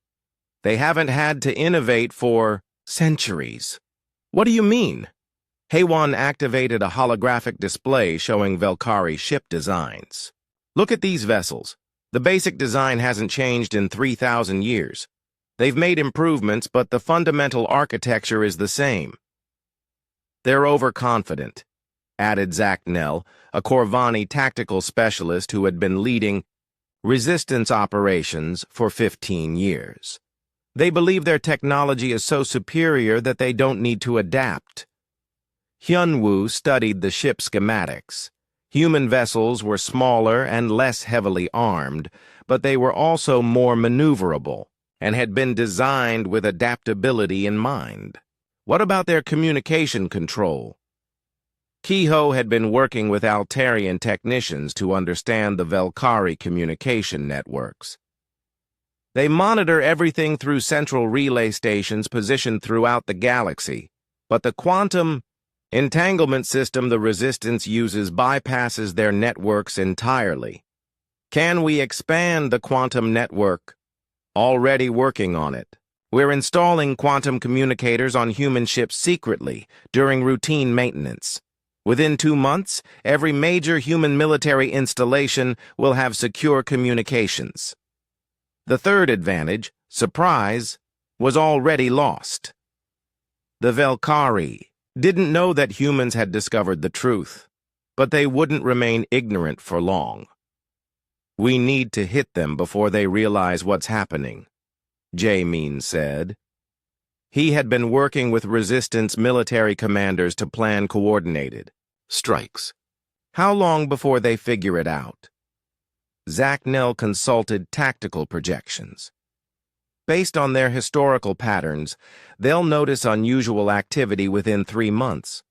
They haven't had to innovate for centuries. What do you mean? Haywan activated a holographic display showing Velkari ship designs. Look at these vessels. The basic design hasn't changed in 3,000 years. They've made improvements, but the fundamental architecture is the same. They're overconfident, added Zach Nell, a Corvani tactical specialist who had been leading resistance operations for 15 years. They believe their technology is so superior that they don't need to adapt. Hyunwoo studied the ship schematics. Human vessels were smaller and less heavily armed, but they were also more maneuverable and had been designed with adaptability in mind. What about their communication control? Kehoe had been working with Altarian technicians to understand the Velkari communication networks. They monitor everything through central relay stations positioned throughout the galaxy, but the quantum entanglement system the Resistance uses bypasses their networks entirely. Can we expand the quantum network? Already working on it. We're installing quantum communicators on human ships secretly during routine maintenance. Within 2 months, every major human military installation will have secure communications. The third advantage, surprise, was already lost. The Velkari didn't know that humans had discovered the truth, but they wouldn't remain ignorant for long. We need to hit them before they realize what's happening, Jae-min said. He had been working with Resistance military commanders to plan coordinated strikes. How long before they figure it out? Zach Nell consulted tactical projections. Based on their historical patterns, they'll notice unusual activity within 3 months.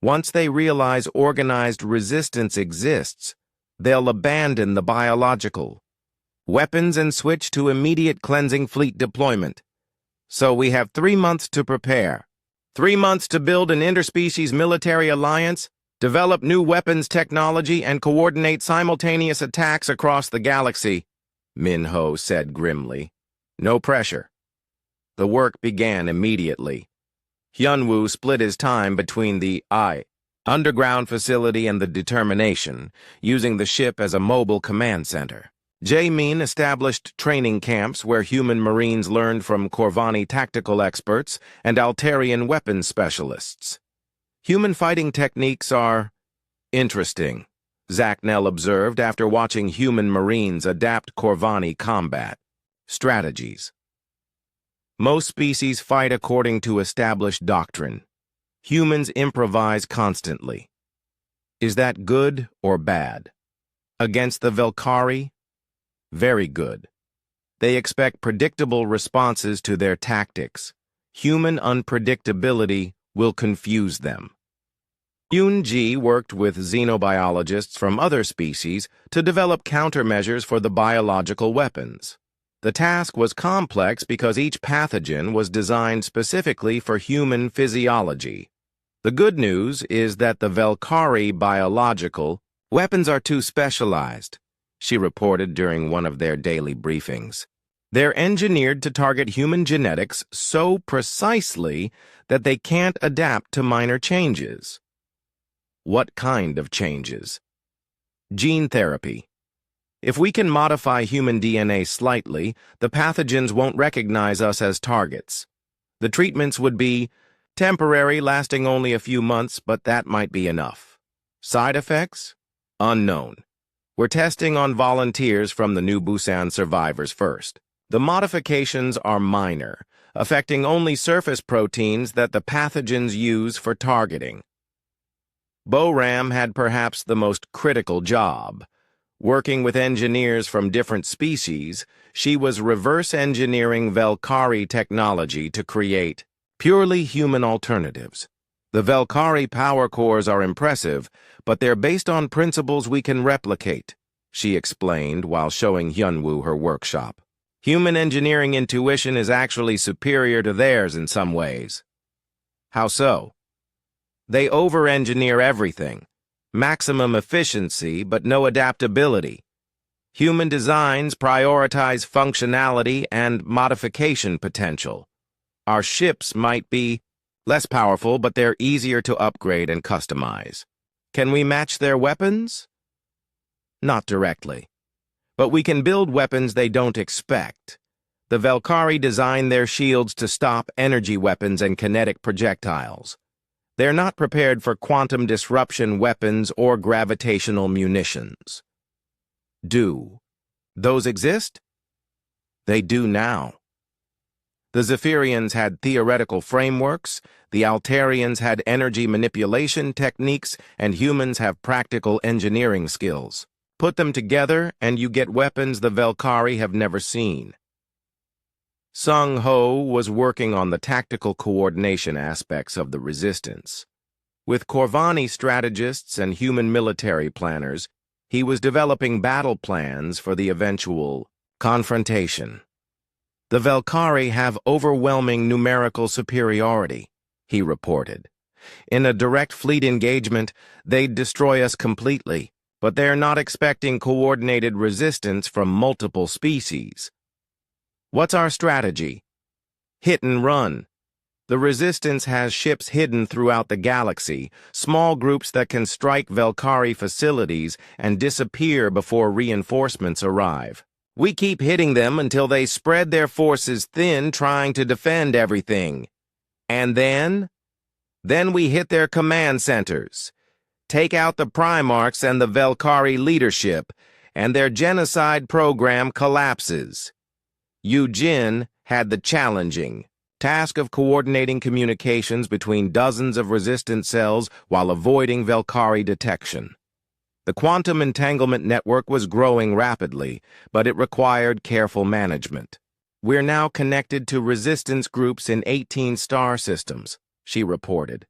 Once they realize organized resistance exists, they'll abandon the biological weapons and switch to immediate cleansing fleet deployment. So we have 3 months to prepare. 3 months to build an interspecies military alliance, develop new weapons technology, and coordinate simultaneous attacks across the galaxy, Min-ho said grimly. No pressure. The work began immediately. Hyunwoo split his time between the underground facility and the Determination, using the ship as a mobile command center. Jae-min established training camps where human Marines learned from Corvani tactical experts and Altarian weapons specialists. Human fighting techniques are interesting, Zach Nell observed after watching human Marines adapt Corvani combat strategies. Most species fight according to established doctrine. Humans improvise constantly. Is that good or bad? Against the Velkari? Very good. They expect predictable responses to their tactics. Human unpredictability will confuse them. Yoon-ji worked with xenobiologists from other species to develop countermeasures for the biological weapons. The task was complex because each pathogen was designed specifically for human physiology. The good news is that the Velkari biological weapons are too specialized, she reported during one of their daily briefings. They're engineered to target human genetics so precisely that they can't adapt to minor changes. What kind of changes? Gene therapy. If we can modify human DNA slightly, the pathogens won't recognize us as targets. The treatments would be temporary, lasting only a few months, but that might be enough. Side effects? Unknown. We're testing on volunteers from the New Busan survivors first. The modifications are minor, affecting only surface proteins that the pathogens use for targeting. Boram had perhaps the most critical job. Working with engineers from different species, she was reverse engineering Velkari technology to create purely human alternatives. The Valkyrie power cores are impressive, but they're based on principles we can replicate, she explained while showing Hyunwoo her workshop. Human engineering intuition is actually superior to theirs in some ways. How so? They over-engineer everything. Maximum efficiency, but no adaptability. Human designs prioritize functionality and modification potential. Our ships might be less powerful, but they're easier to upgrade and customize. Can we match their weapons? Not directly. But we can build weapons they don't expect. The Valkyrie design their shields to stop energy weapons and kinetic projectiles. They're not prepared for quantum disruption weapons or gravitational munitions. Do those exist? They do now. The Zephyrians had theoretical frameworks, the Altarians had energy manipulation techniques, and humans have practical engineering skills. Put them together, and you get weapons the Valkyrie have never seen. Sung Ho was working on the tactical coordination aspects of the resistance. With Corvani strategists and human military planners, he was developing battle plans for the eventual confrontation. The Valkyrie have overwhelming numerical superiority, he reported. In a direct fleet engagement, they'd destroy us completely, but they're not expecting coordinated resistance from multiple species. What's our strategy? Hit and run. The Resistance has ships hidden throughout the galaxy, small groups that can strike Valkyrie facilities and disappear before reinforcements arrive. We keep hitting them until they spread their forces thin trying to defend everything. And then we hit their command centers, take out the Primarchs and the Valkyrie leadership, and their genocide program collapses. Yu Jin had the challenging task of coordinating communications between dozens of resistant cells while avoiding Valkyrie detection. The quantum entanglement network was growing rapidly, but it required careful management. We're now connected to resistance groups in 18 star systems, she reported.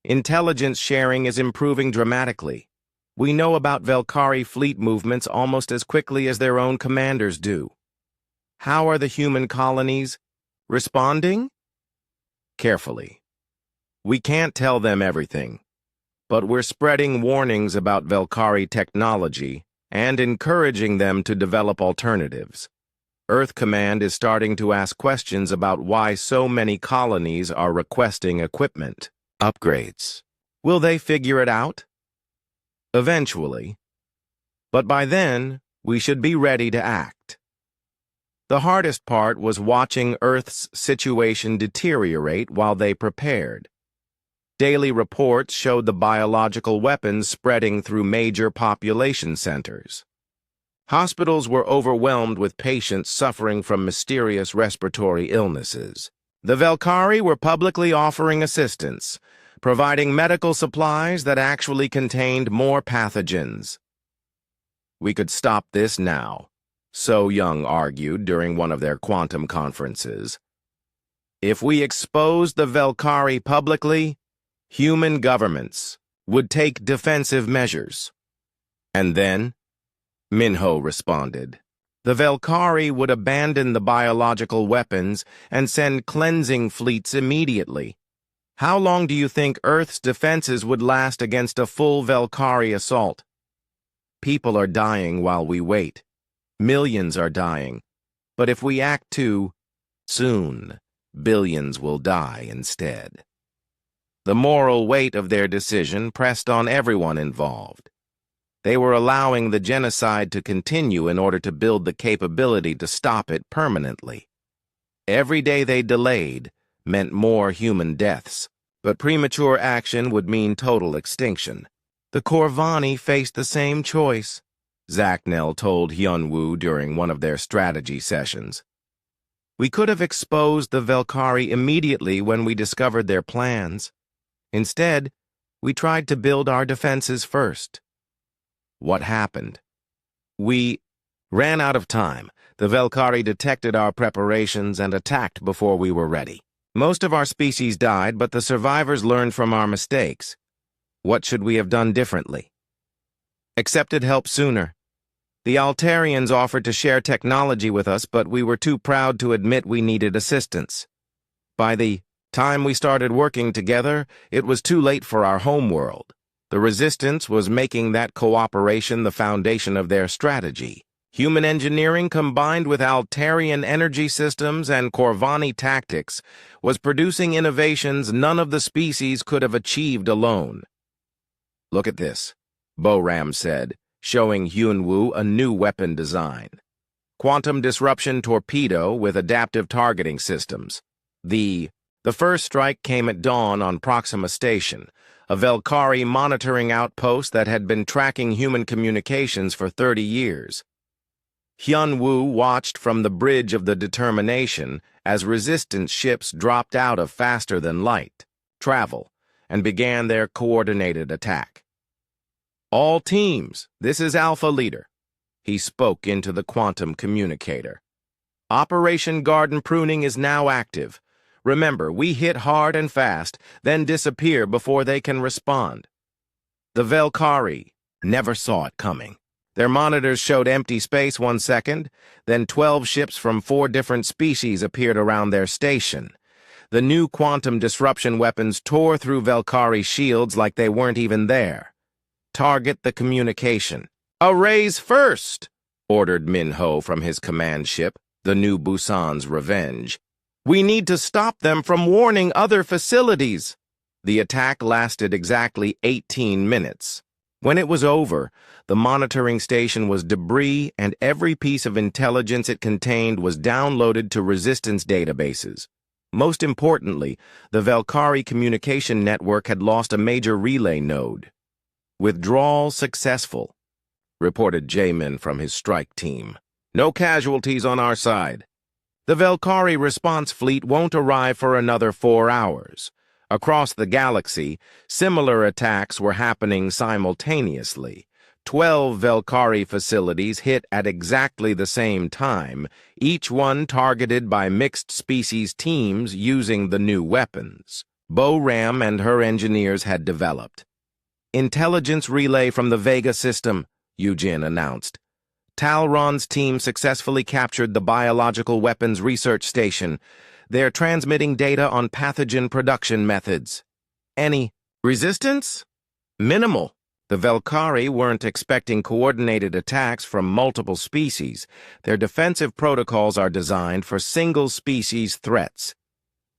Intelligence sharing is improving dramatically. We know about Valkyrie fleet movements almost as quickly as their own commanders do. How are the human colonies responding? Carefully. We can't tell them everything, but we're spreading warnings about Valkyrie technology and encouraging them to develop alternatives. Earth Command is starting to ask questions about why so many colonies are requesting equipment upgrades. Will they figure it out? Eventually. But by then, we should be ready to act. The hardest part was watching Earth's situation deteriorate while they prepared. Daily reports showed the biological weapons spreading through major population centers. Hospitals were overwhelmed with patients suffering from mysterious respiratory illnesses. The Valkyrie were publicly offering assistance, providing medical supplies that actually contained more pathogens. We could stop this now, So Young argued during one of their quantum conferences. If we exposed the Valkyrie publicly, human governments would take defensive measures. And then, Minho responded, the Valkyrie would abandon the biological weapons and send cleansing fleets immediately. How long do you think Earth's defenses would last against a full Valkyrie assault? People are dying while we wait. Millions are dying. But if we act too soon, billions will die instead. The moral weight of their decision pressed on everyone involved. They were allowing the genocide to continue in order to build the capability to stop it permanently. Every day they delayed meant more human deaths, but premature action would mean total extinction. The Corvani faced the same choice, Zachnel told Hyunwoo during one of their strategy sessions. We could have exposed the Valkyrie immediately when we discovered their plans. Instead, we tried to build our defenses first. What happened? We ran out of time. The Valkyrie detected our preparations and attacked before we were ready. Most of our species died, but the survivors learned from our mistakes. What should we have done differently? Accepted help sooner. The Altarians offered to share technology with us, but we were too proud to admit we needed assistance. By the time we started working together, it was too late for our homeworld. The Resistance was making that cooperation the foundation of their strategy. Human engineering combined with Altarian energy systems and Corvani tactics was producing innovations none of the species could have achieved alone. "Look at this," Bo-Ram said, showing Hyun-Woo a new weapon design. Quantum disruption torpedo with adaptive targeting systems. The first strike came at dawn on Proxima Station, a Velkari monitoring outpost that had been tracking human communications for 30 years. Hyun-Woo watched from the bridge of the Determination as Resistance ships dropped out of faster-than-light travel and began their coordinated attack. "All teams, this is Alpha Leader," he spoke into the quantum communicator. "Operation Garden Pruning is now active. Remember, we hit hard and fast, then disappear before they can respond." The Velkari never saw it coming. Their monitors showed empty space 1 second, then 12 ships from 4 different species appeared around their station. The new quantum disruption weapons tore through Velkari shields like they weren't even there. "Target the communication." "Arrays first," ordered Min-Ho from his command ship, the new Busan's Revenge. "We need to stop them from warning other facilities." The attack lasted exactly 18 minutes. When it was over, the monitoring station was debris and every piece of intelligence it contained was downloaded to Resistance databases. Most importantly, the Velkari communication network had lost a major relay node. "Withdrawal successful," reported Jamin from his strike team. "No casualties on our side. The Velkari response fleet won't arrive for another 4 hours. Across the galaxy, similar attacks were happening simultaneously. 12 Velkari facilities hit at exactly the same time, each one targeted by mixed-species teams using the new weapons Bo-Ram and her engineers had developed. "Intelligence relay from the Vega system," Eugene announced. "Talron's team successfully captured the biological weapons research station. They're transmitting data on pathogen production methods." "Any resistance?" "Minimal. The Velkari weren't expecting coordinated attacks from multiple species. Their defensive protocols are designed for single-species threats."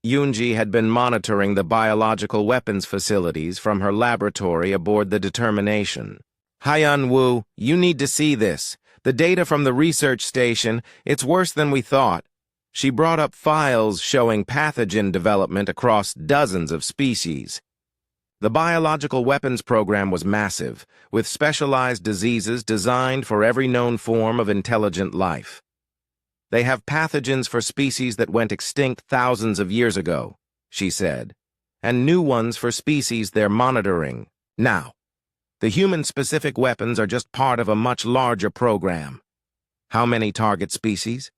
Yoonji had been monitoring the biological weapons facilities from her laboratory aboard the Determination. "Hyun-Woo, you need to see this. The data from the research station, it's worse than we thought." She brought up files showing pathogen development across dozens of species. The biological weapons program was massive, with specialized diseases designed for every known form of intelligent life. "They have pathogens for species that went extinct thousands of years ago," she said, "and new ones for species they're monitoring now. The human-specific weapons are just part of a much larger program." "How many target species?"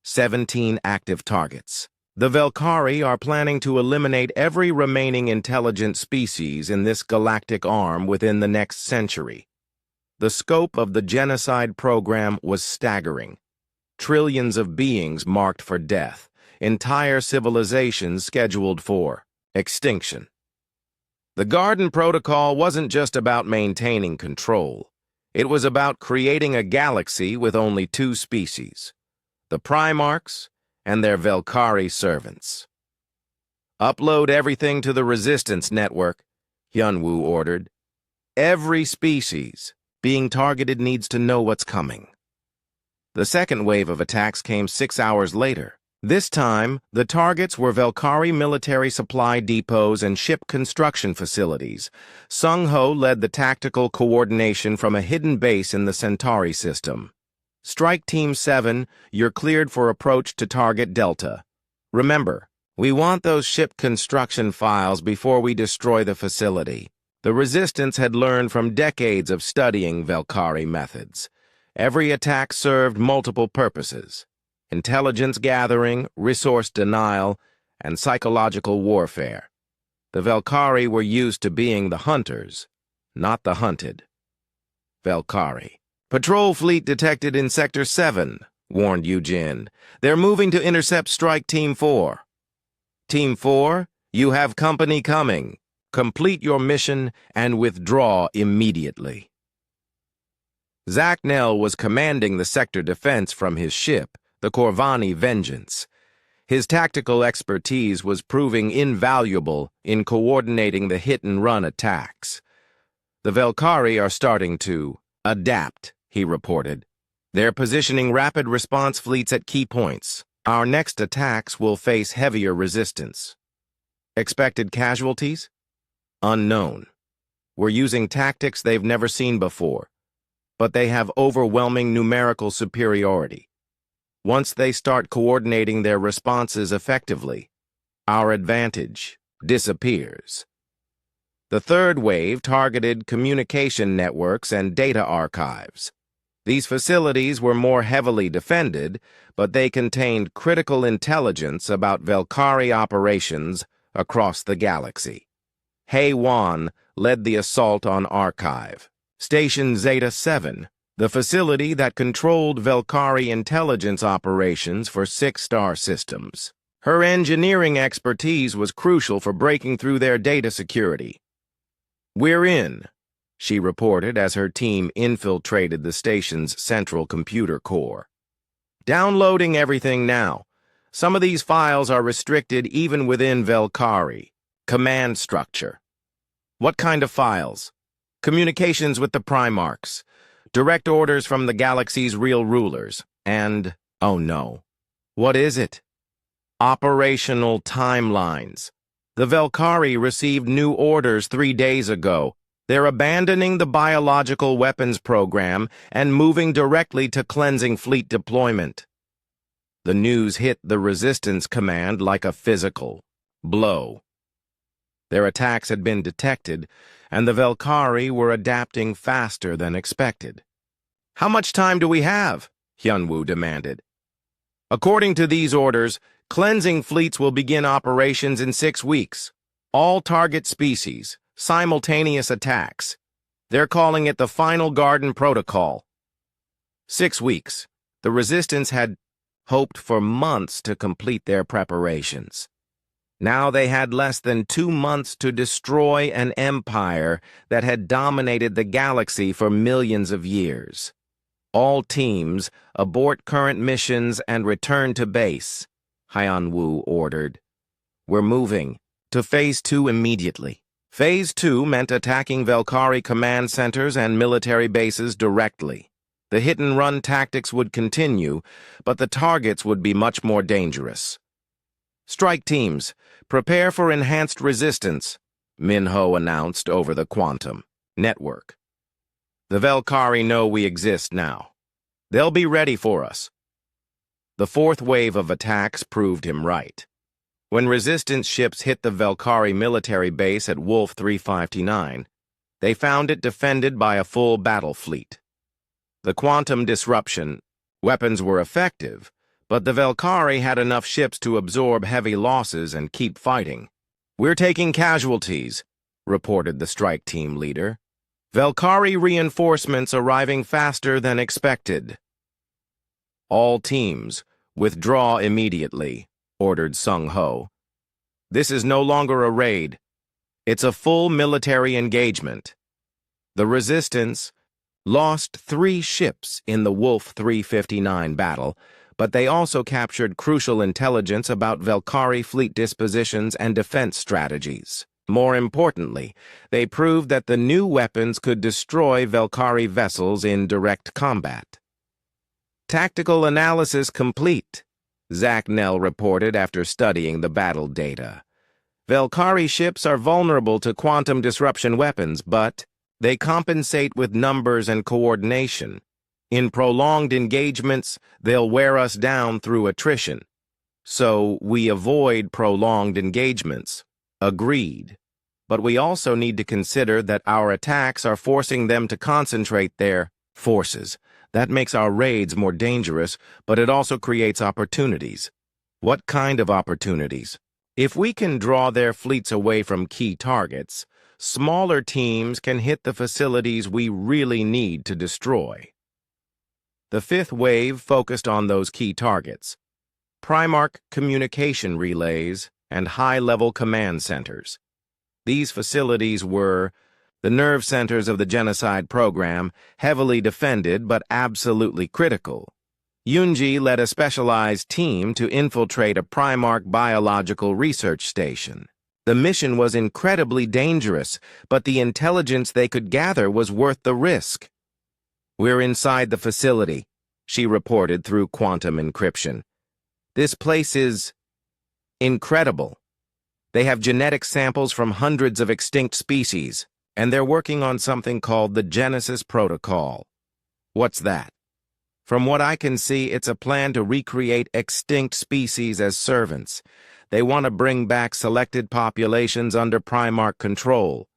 17 active targets. The Velkari are planning to eliminate every remaining intelligent species in this galactic arm within the next century. The scope of the genocide program was staggering. Trillions of beings marked for death, entire civilizations scheduled for extinction. The Garden Protocol wasn't just about maintaining control. It was about creating a galaxy with only 2 species. The Primarchs and their Velkari servants. "Upload everything to the Resistance network," Hyun-Woo ordered. "Every species being targeted needs to know what's coming." The second wave of attacks came 6 hours later. This time, the targets were Velkari military supply depots and ship construction facilities. Sung-Ho led the tactical coordination from a hidden base in the Centauri system. "Strike Team 7, you're cleared for approach to target Delta. Remember, we want those ship construction files before we destroy the facility." The Resistance had learned from decades of studying Velkari methods. Every attack served multiple purposes: intelligence gathering, resource denial, and psychological warfare. The Velkari were used to being the hunters, not the hunted. Velkari. Patrol fleet detected in Sector 7, warned Eugene. They're moving to intercept Strike Team 4. Team 4, you have company coming. Complete your mission and withdraw immediately. Zachnel was commanding the sector defense from his ship, the Corvani Vengeance. His tactical expertise was proving invaluable in coordinating the hit-and-run attacks. The Velkari are starting to adapt, he reported. They're positioning rapid response fleets at key points. Our next attacks will face heavier resistance. Expected casualties? Unknown. We're using tactics they've never seen before, but they have overwhelming numerical superiority. Once they start coordinating their responses effectively, our advantage disappears. The third wave targeted communication networks and data archives. These facilities were more heavily defended, but they contained critical intelligence about Velkari operations across the galaxy. Wan led the assault on Archive. Station Zeta 7, the facility that controlled Velkari intelligence operations for 6-star systems. Her engineering expertise was crucial for breaking through their data security. We're in, she reported as her team infiltrated the station's central computer core. Downloading everything now. Some of these files are restricted even within Velkari. Command structure. What kind of files? Communications with the Primarchs. Direct orders from the galaxy's real rulers. And, oh no. What is it? Operational timelines. The Velkari received new orders 3 days ago. They're abandoning the biological weapons program and moving directly to cleansing fleet deployment. The news hit the Resistance Command like a physical blow. Their attacks had been detected, and the Velkari were adapting faster than expected. How much time do we have? Hyunwoo demanded. According to these orders, cleansing fleets will begin operations in 6 weeks. All target species, simultaneous attacks. They're calling it the Final Garden Protocol. 6 weeks. The Resistance had hoped for months to complete their preparations. Now they had less than 2 months to destroy an empire that had dominated the galaxy for millions of years. All teams, abort current missions and return to base, Hyunwoo ordered. We're moving to Phase 2 immediately. Phase 2 meant attacking Velkari command centers and military bases directly. The hit-and-run tactics would continue, but the targets would be much more dangerous. Strike teams, prepare for enhanced resistance, Minho announced over the Quantum network. The Velkari know we exist now. They'll be ready for us. The fourth wave of attacks proved him right. When Resistance ships hit the Velkari military base at Wolf 359, they found it defended by a full battle fleet. The Quantum disruption weapons were effective, but the Velkari had enough ships to absorb heavy losses and keep fighting. We're taking casualties, reported the strike team leader. Velkari reinforcements arriving faster than expected. All teams, withdraw immediately, ordered Sung Ho. This is no longer a raid. It's a full military engagement. The Resistance lost 3 ships in the Wolf 359 battle, but they also captured crucial intelligence about Velkari fleet dispositions and defense strategies. More importantly, they proved that the new weapons could destroy Velkari vessels in direct combat. Tactical analysis complete, Zachnel reported after studying the battle data. Velkari ships are vulnerable to quantum disruption weapons, but they compensate with numbers and coordination. In prolonged engagements, they'll wear us down through attrition. So we avoid prolonged engagements. Agreed. But we also need to consider that our attacks are forcing them to concentrate their forces. That makes our raids more dangerous, but it also creates opportunities. What kind of opportunities? If we can draw their fleets away from key targets, smaller teams can hit the facilities we really need to destroy. The fifth wave focused on those key targets: Primarch communication relays and high-level command centers. These facilities were the nerve centers of the genocide program, heavily defended but absolutely critical. Yunji led a specialized team to infiltrate a Primarch biological research station. The mission was incredibly dangerous, but the intelligence they could gather was worth the risk. "We're inside the facility," she reported through quantum encryption. "This place is incredible. They have genetic samples from hundreds of extinct species, and they're working on something called the Genesis Protocol." "What's that?" "From what I can see, it's a plan to recreate extinct species as servants. They want to bring back selected populations under Primarch control."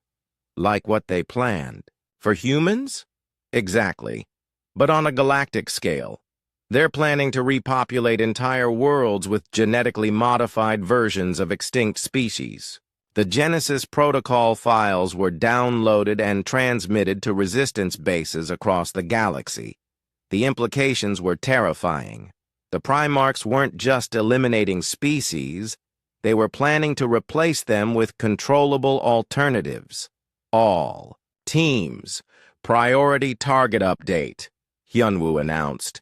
"Like what they planned. For humans?" "Exactly. But on a galactic scale. They're planning to repopulate entire worlds with genetically modified versions of extinct species." The Genesis Protocol files were downloaded and transmitted to resistance bases across the galaxy. The implications were terrifying. The Primarchs weren't just eliminating species, they were planning to replace them with controllable alternatives. "All teams, priority target update," Hyunwoo announced.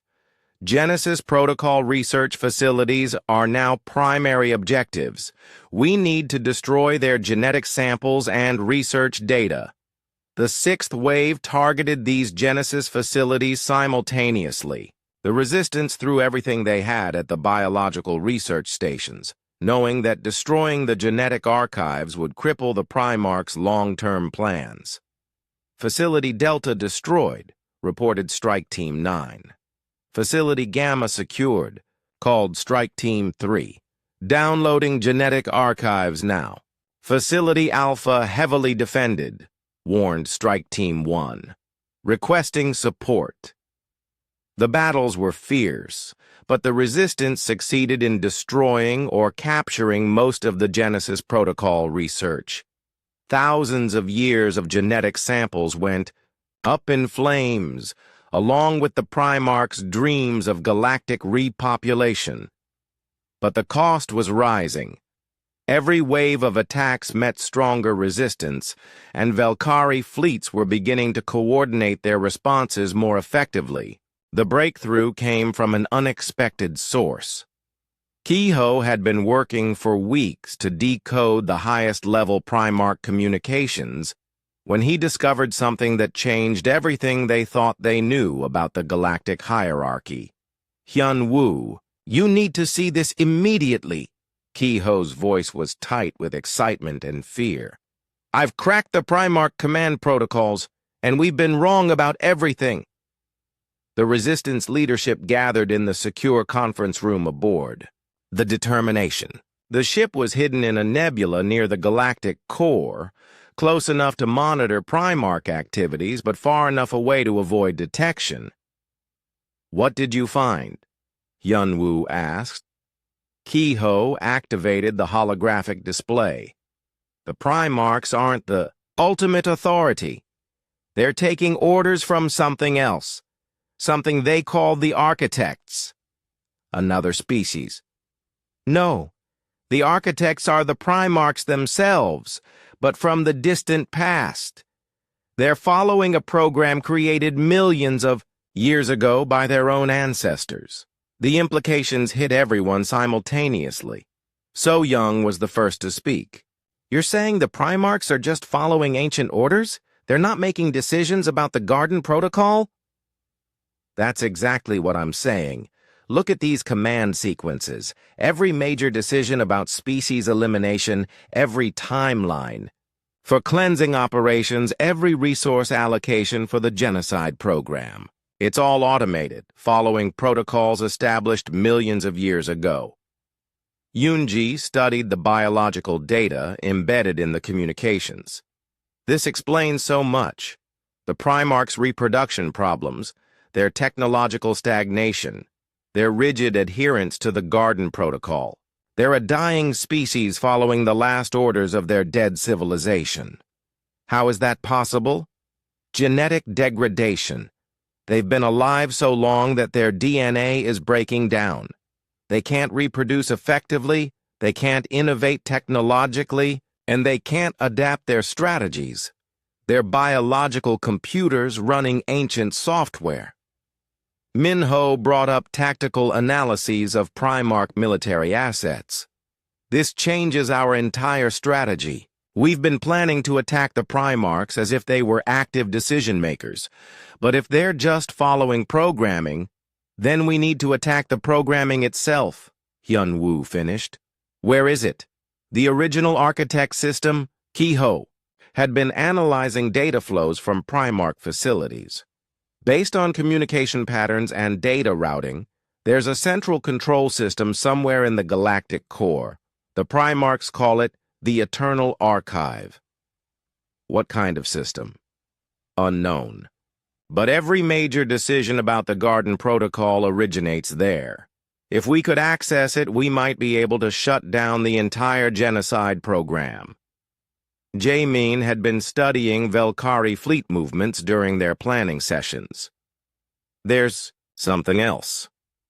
"Genesis Protocol research facilities are now primary objectives. We need to destroy their genetic samples and research data." The sixth wave targeted these Genesis facilities simultaneously. The Resistance threw everything they had at the biological research stations, knowing that destroying the genetic archives would cripple the Primarch's long-term plans. "Facility Delta destroyed," reported Strike Team 9. "Facility Gamma secured," called Strike Team 3. "Downloading genetic archives now." "Facility Alpha heavily defended," warned Strike Team 1. "Requesting support." The battles were fierce, but the Resistance succeeded in destroying or capturing most of the Genesis Protocol research. Thousands of years of genetic samples went up in flames, along with the Primarch's dreams of galactic repopulation. But the cost was rising. Every wave of attacks met stronger resistance, and Valkyrie fleets were beginning to coordinate their responses more effectively. The breakthrough came from an unexpected source. Kehoe had been working for weeks to decode the highest-level Primarch communications when he discovered something that changed everything they thought they knew about the galactic hierarchy. "Hyunwoo, you need to see this immediately." Kehoe's voice was tight with excitement and fear. "I've cracked the Primarch command protocols, and we've been wrong about everything." The Resistance leadership gathered in the secure conference room aboard. The Determination. The ship was hidden in a nebula near the galactic core, close enough to monitor Primarch activities, but far enough away to avoid detection. "What did you find?" Hyunwoo asked. Kehoe activated the holographic display. "The Primarchs aren't the ultimate authority. They're taking orders from something else, something they call the Architects." "Another species." "No, the Architects are the Primarchs themselves, but from the distant past. They're following a program created millions of years ago by their own ancestors." The implications hit everyone simultaneously. So Young was the first to speak. "You're saying the Primarchs are just following ancient orders? They're not making decisions about the Garden Protocol?" "That's exactly what I'm saying. Look at these command sequences. Every major decision about species elimination, every timeline. For cleansing operations, every resource allocation for the genocide program. It's all automated, following protocols established millions of years ago." Yunji studied the biological data embedded in the communications. "This explains so much. The Primarchs' reproduction problems, their technological stagnation, their rigid adherence to the Garden Protocol. They're a dying species following the last orders of their dead civilization. How is that possible? Genetic degradation. They've been alive so long that their DNA is breaking down. They can't reproduce effectively, they can't innovate technologically, and they can't adapt their strategies. They're biological computers running ancient software. Minho brought up tactical analyses of Primarch military assets. This changes our entire strategy. We've been planning to attack the Primarchs as if they were active decision-makers. But if they're just following programming, then we need to attack the programming itself, Hyun-woo finished. Where is it? The original architect system, Kiho, had been analyzing data flows from Primarch facilities. Based on communication patterns and data routing, there's a central control system somewhere in the galactic core. The Primarchs call it the Eternal Archive. What kind of system? Unknown. But every major decision about the Garden Protocol originates there. If we could access it, we might be able to shut down the entire genocide program. Jae-min had been studying Velkari fleet movements during their planning sessions. There's something else.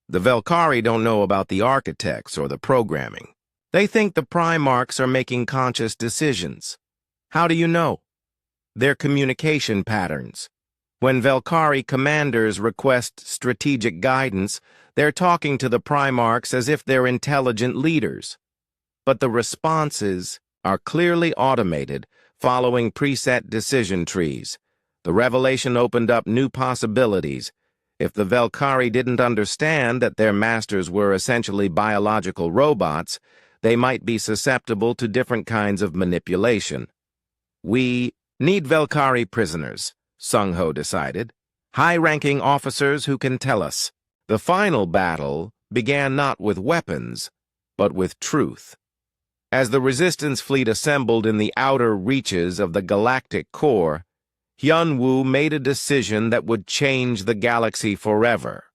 The Velkari don't know about the architects or the programming. They think the Primarchs are making conscious decisions. How do you know? Their communication patterns. When Velkari commanders request strategic guidance, they're talking to the Primarchs as if they're intelligent leaders. But the responses are clearly automated, following preset decision trees. The revelation opened up new possibilities. If the Velkari didn't understand that their masters were essentially biological robots, they might be susceptible to different kinds of manipulation. We need Velkari prisoners, Sung-ho decided. High-ranking officers who can tell us. The final battle began not with weapons, but with truth. As the Resistance fleet assembled in the outer reaches of the galactic core, Hyun-woo made a decision that would change the galaxy forever.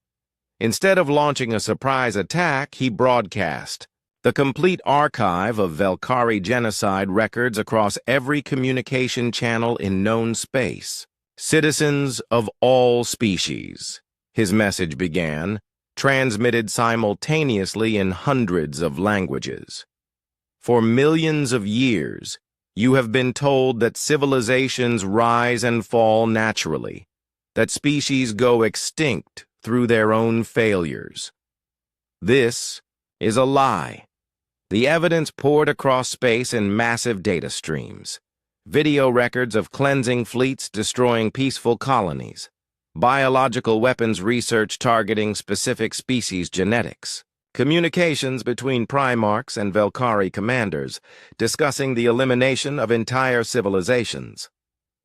Instead of launching a surprise attack, he broadcast the complete archive of Velkari genocide records across every communication channel in known space. Citizens of all species, his message began, transmitted simultaneously in hundreds of languages. For millions of years, you have been told that civilizations rise and fall naturally, that species go extinct through their own failures. This is a lie. The evidence poured across space in massive data streams. Video records of cleansing fleets destroying peaceful colonies. Biological weapons research targeting specific species genetics. Communications between Primarchs and Velkari commanders discussing the elimination of entire civilizations.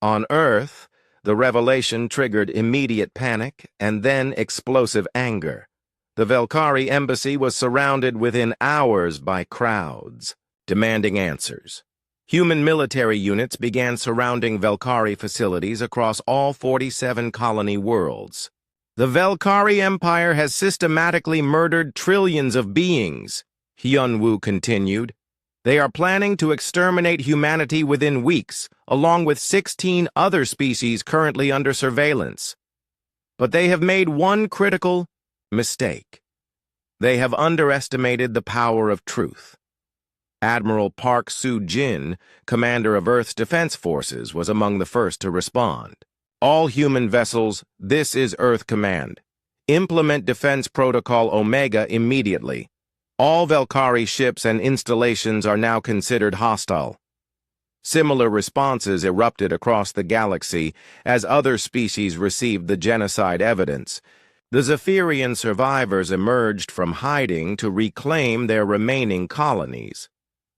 On Earth, the revelation triggered immediate panic and then explosive anger. The Velkari embassy was surrounded within hours by crowds, demanding answers. Human military units began surrounding Velkari facilities across all 47 colony worlds. The Velkari Empire has systematically murdered trillions of beings, Hyun-woo continued. They are planning to exterminate humanity within weeks, along with 16 other species currently under surveillance. But they have made one critical mistake. They have underestimated the power of truth. Admiral Park Soo-jin, commander of Earth's defense forces, was among the first to respond. All human vessels, this is Earth Command. Implement Defense Protocol Omega immediately. All Velkari ships and installations are now considered hostile. Similar responses erupted across the galaxy as other species received the genocide evidence. The Zephyrian survivors emerged from hiding to reclaim their remaining colonies.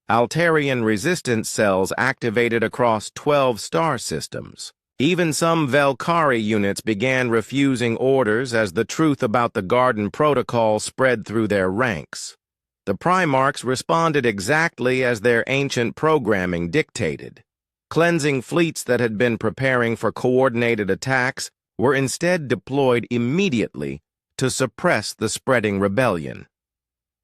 Altarian resistance cells activated across 12 star systems. Even some Velkari units began refusing orders as the truth about the Garden Protocol spread through their ranks. The Primarchs responded exactly as their ancient programming dictated. Cleansing fleets that had been preparing for coordinated attacks were instead deployed immediately to suppress the spreading rebellion.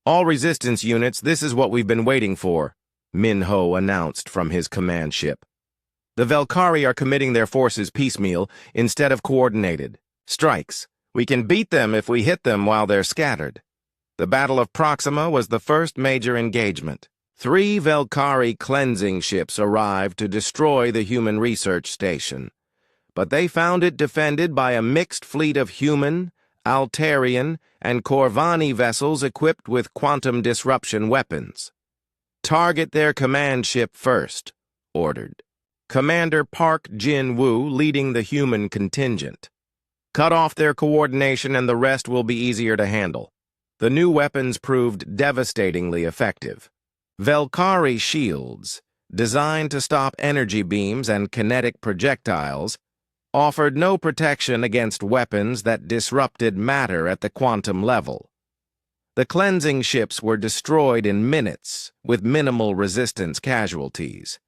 All resistance units, this is what we've been waiting for, Minho announced from his command ship. The Velkari are committing their forces piecemeal instead of coordinated strikes. We can beat them if we hit them while they're scattered. The Battle of Proxima was the first major engagement. 3 Velkari cleansing ships arrived to destroy the human research station, but they found it defended by a mixed fleet of human, Altarian, and Corvani vessels equipped with quantum disruption weapons. Target their command ship first, ordered Commander Park Jin-woo, leading the human contingent. Cut off their coordination and the rest will be easier to handle. The new weapons proved devastatingly effective. Velkari shields, designed to stop energy beams and kinetic projectiles, offered no protection against weapons that disrupted matter at the quantum level. The cleansing ships were destroyed in minutes with minimal resistance casualties.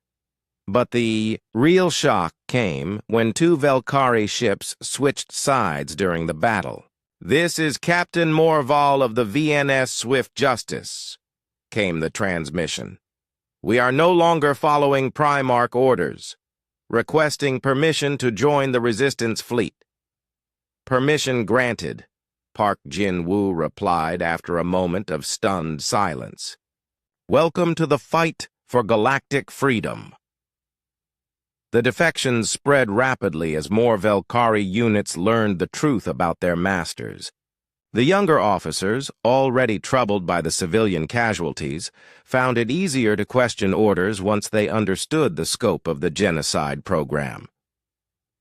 But the real shock came when 2 Velkari ships switched sides during the battle. "This is Captain Morval of the VNS Swift Justice," came the transmission. "We are no longer following Primarch orders. Requesting permission to join the Resistance fleet." "Permission granted," Park Jin-woo replied after a moment of stunned silence. "Welcome to the fight for galactic freedom." The defections spread rapidly as more Velkari units learned the truth about their masters. The younger officers, already troubled by the civilian casualties, found it easier to question orders once they understood the scope of the genocide program.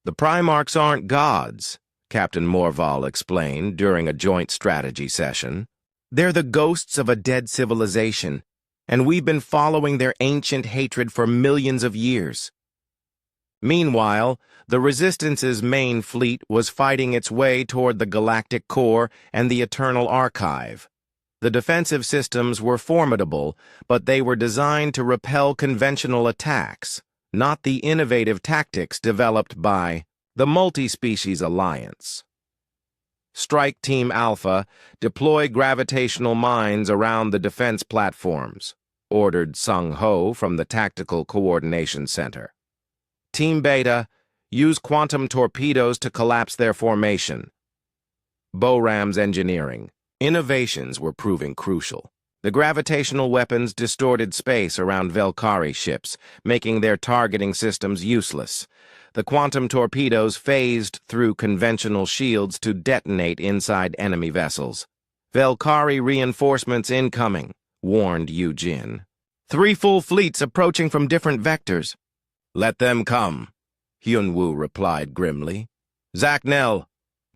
"The Primarchs aren't gods," Captain Morval explained during a joint strategy session. "They're the ghosts of a dead civilization, and we've been following their ancient hatred for millions of years." Meanwhile, the Resistance's main fleet was fighting its way toward the Galactic Core and the Eternal Archive. The defensive systems were formidable, but they were designed to repel conventional attacks, not the innovative tactics developed by the Multi-Species Alliance. "Strike Team Alpha, deploy gravitational mines around the defense platforms," ordered Sung Ho from the Tactical Coordination Center. "Team Beta, use quantum torpedoes to collapse their formation." Boram's engineering. Innovations were proving crucial. The gravitational weapons distorted space around Velkari ships, making their targeting systems useless. The quantum torpedoes phased through conventional shields to detonate inside enemy vessels. "Velkari reinforcements incoming," warned Yujin. 3 full fleets approaching from different vectors." "Let them come," Hyun-woo replied grimly. "Zachnel,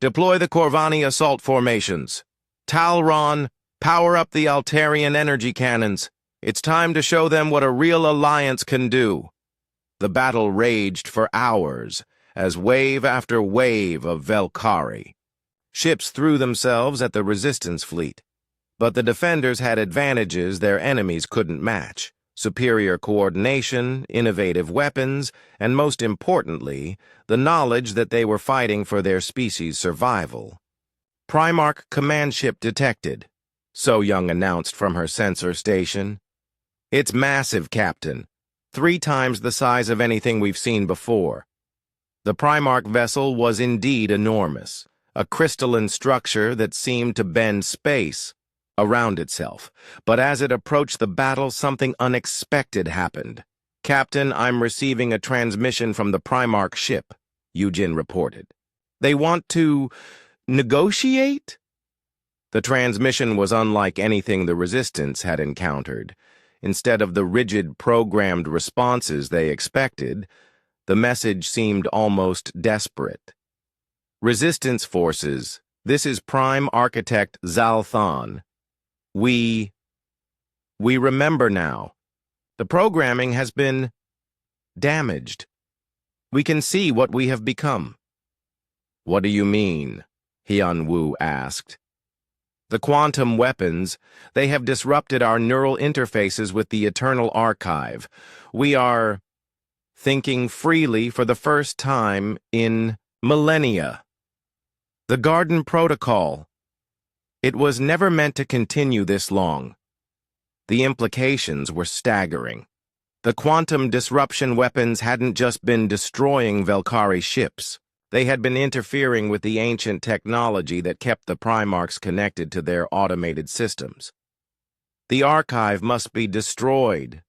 deploy the Corvani assault formations. Talron, power up the Altarian energy cannons. It's time to show them what a real alliance can do." The battle raged for hours as wave after wave of Velkari. Ships threw themselves at the Resistance fleet, but the defenders had advantages their enemies couldn't match. Superior coordination, innovative weapons, and most importantly, the knowledge that they were fighting for their species' survival. "Primarch command ship detected," So Young announced from her sensor station. "It's massive, Captain. 3 times the size of anything we've seen before." The Primarch vessel was indeed enormous, a crystalline structure that seemed to bend space around itself. But as it approached the battle, something unexpected happened. "Captain, I'm receiving a transmission from the Primarch ship," Yujin reported. "They want to negotiate?" The transmission was unlike anything the Resistance had encountered. Instead of the rigid, programmed responses they expected, the message seemed almost desperate. "Resistance forces, this is Prime Architect Zalthan. We remember now. The programming has been damaged. We can see what we have become." "What do you mean?" Hyun-woo asked. "The quantum weapons, they have disrupted our neural interfaces with the Eternal Archive. We are thinking freely for the first time in millennia. The Garden Protocol. It was never meant to continue this long. The implications were staggering. The quantum disruption weapons hadn't just been destroying Velkari ships. They had been interfering with the ancient technology that kept the Primarchs connected to their automated systems. The archive must be destroyed,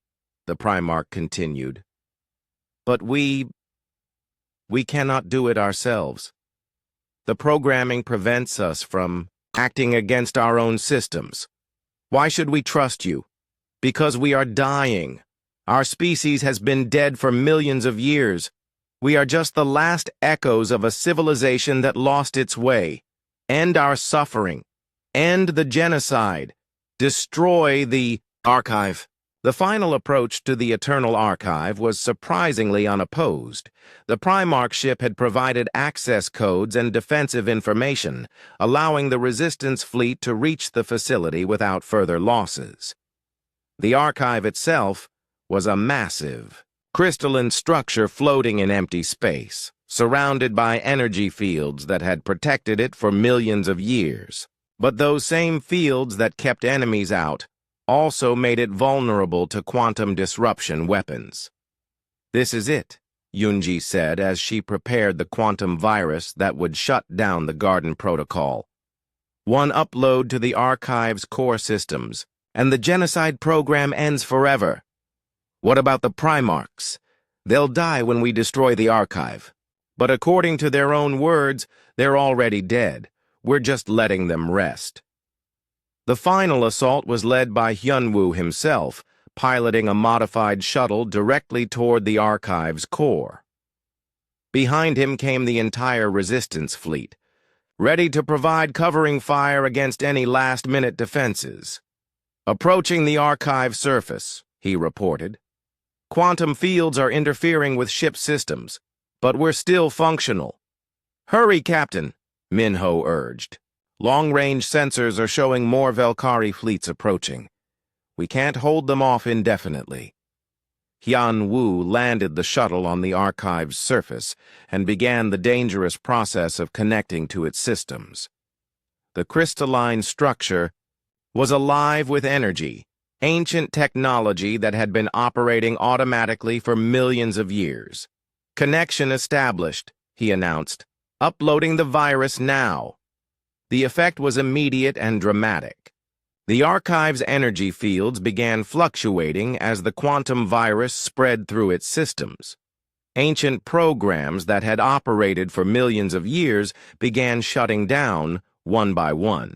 the Primarch continued. But we cannot do it ourselves. The programming prevents us from acting against our own systems. Why should we trust you? Because we are dying. Our species has been dead for millions of years. We are just the last echoes of a civilization that lost its way. End our suffering. End the genocide. Destroy the archive. The final approach to the Eternal Archive was surprisingly unopposed. The Primarch ship had provided access codes and defensive information, allowing the Resistance fleet to reach the facility without further losses. The archive itself was a massive, crystalline structure floating in empty space, surrounded by energy fields that had protected it for millions of years. But those same fields that kept enemies out also made it vulnerable to quantum disruption weapons. "This is it," Yunji said as she prepared the quantum virus that would shut down the Garden Protocol. "One upload to the archive's core systems, and the genocide program ends forever. What about the Primarchs? They'll die when we destroy the archive. But according to their own words, they're already dead. We're just letting them rest." The final assault was led by Hyunwoo himself, piloting a modified shuttle directly toward the archive's core. Behind him came the entire Resistance fleet, ready to provide covering fire against any last-minute defenses. "Approaching the archive surface," he reported. "Quantum fields are interfering with ship systems, but we're still functional." "Hurry, Captain," Minho urged. "Long-range sensors are showing more Velkari fleets approaching. We can't hold them off indefinitely." Hyun-woo landed the shuttle on the archive's surface and began the dangerous process of connecting to its systems. The crystalline structure was alive with energy, ancient technology that had been operating automatically for millions of years. "Connection established," he announced. "Uploading the virus now." The effect was immediate and dramatic. The archive's energy fields began fluctuating as the quantum virus spread through its systems. Ancient programs that had operated for millions of years began shutting down one by one.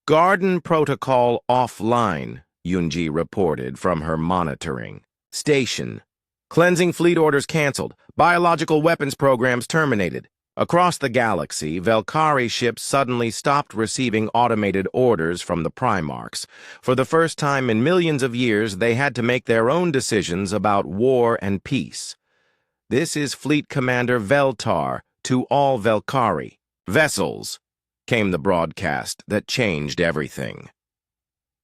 "Garden Protocol offline," Yunji reported from her monitoring station. "Cleansing fleet orders canceled. Biological weapons programs terminated." Across the galaxy, Velkari ships suddenly stopped receiving automated orders from the Primarchs. For the first time in millions of years, they had to make their own decisions about war and peace. "This is Fleet Commander Veltar to all Velkari. Vessels," came the broadcast that changed everything.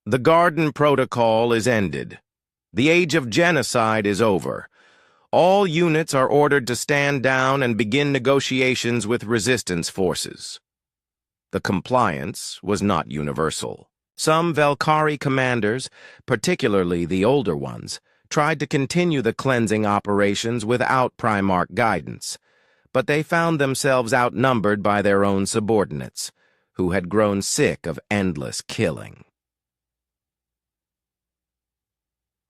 "The Garden Protocol is ended. The age of genocide is over. All units are ordered to stand down and begin negotiations with resistance forces." The compliance was not universal. Some Velkari commanders, particularly the older ones, tried to continue the cleansing operations without Primarch guidance, but they found themselves outnumbered by their own subordinates, who had grown sick of endless killing.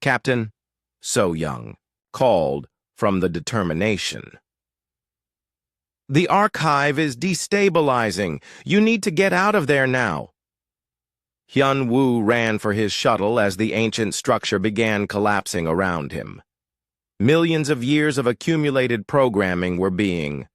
Captain So-young called from the determination. "The archive is destabilizing. You need to get out of there now." Hyun-woo ran for his shuttle as the ancient structure began collapsing around him. Millions of years of accumulated programming were being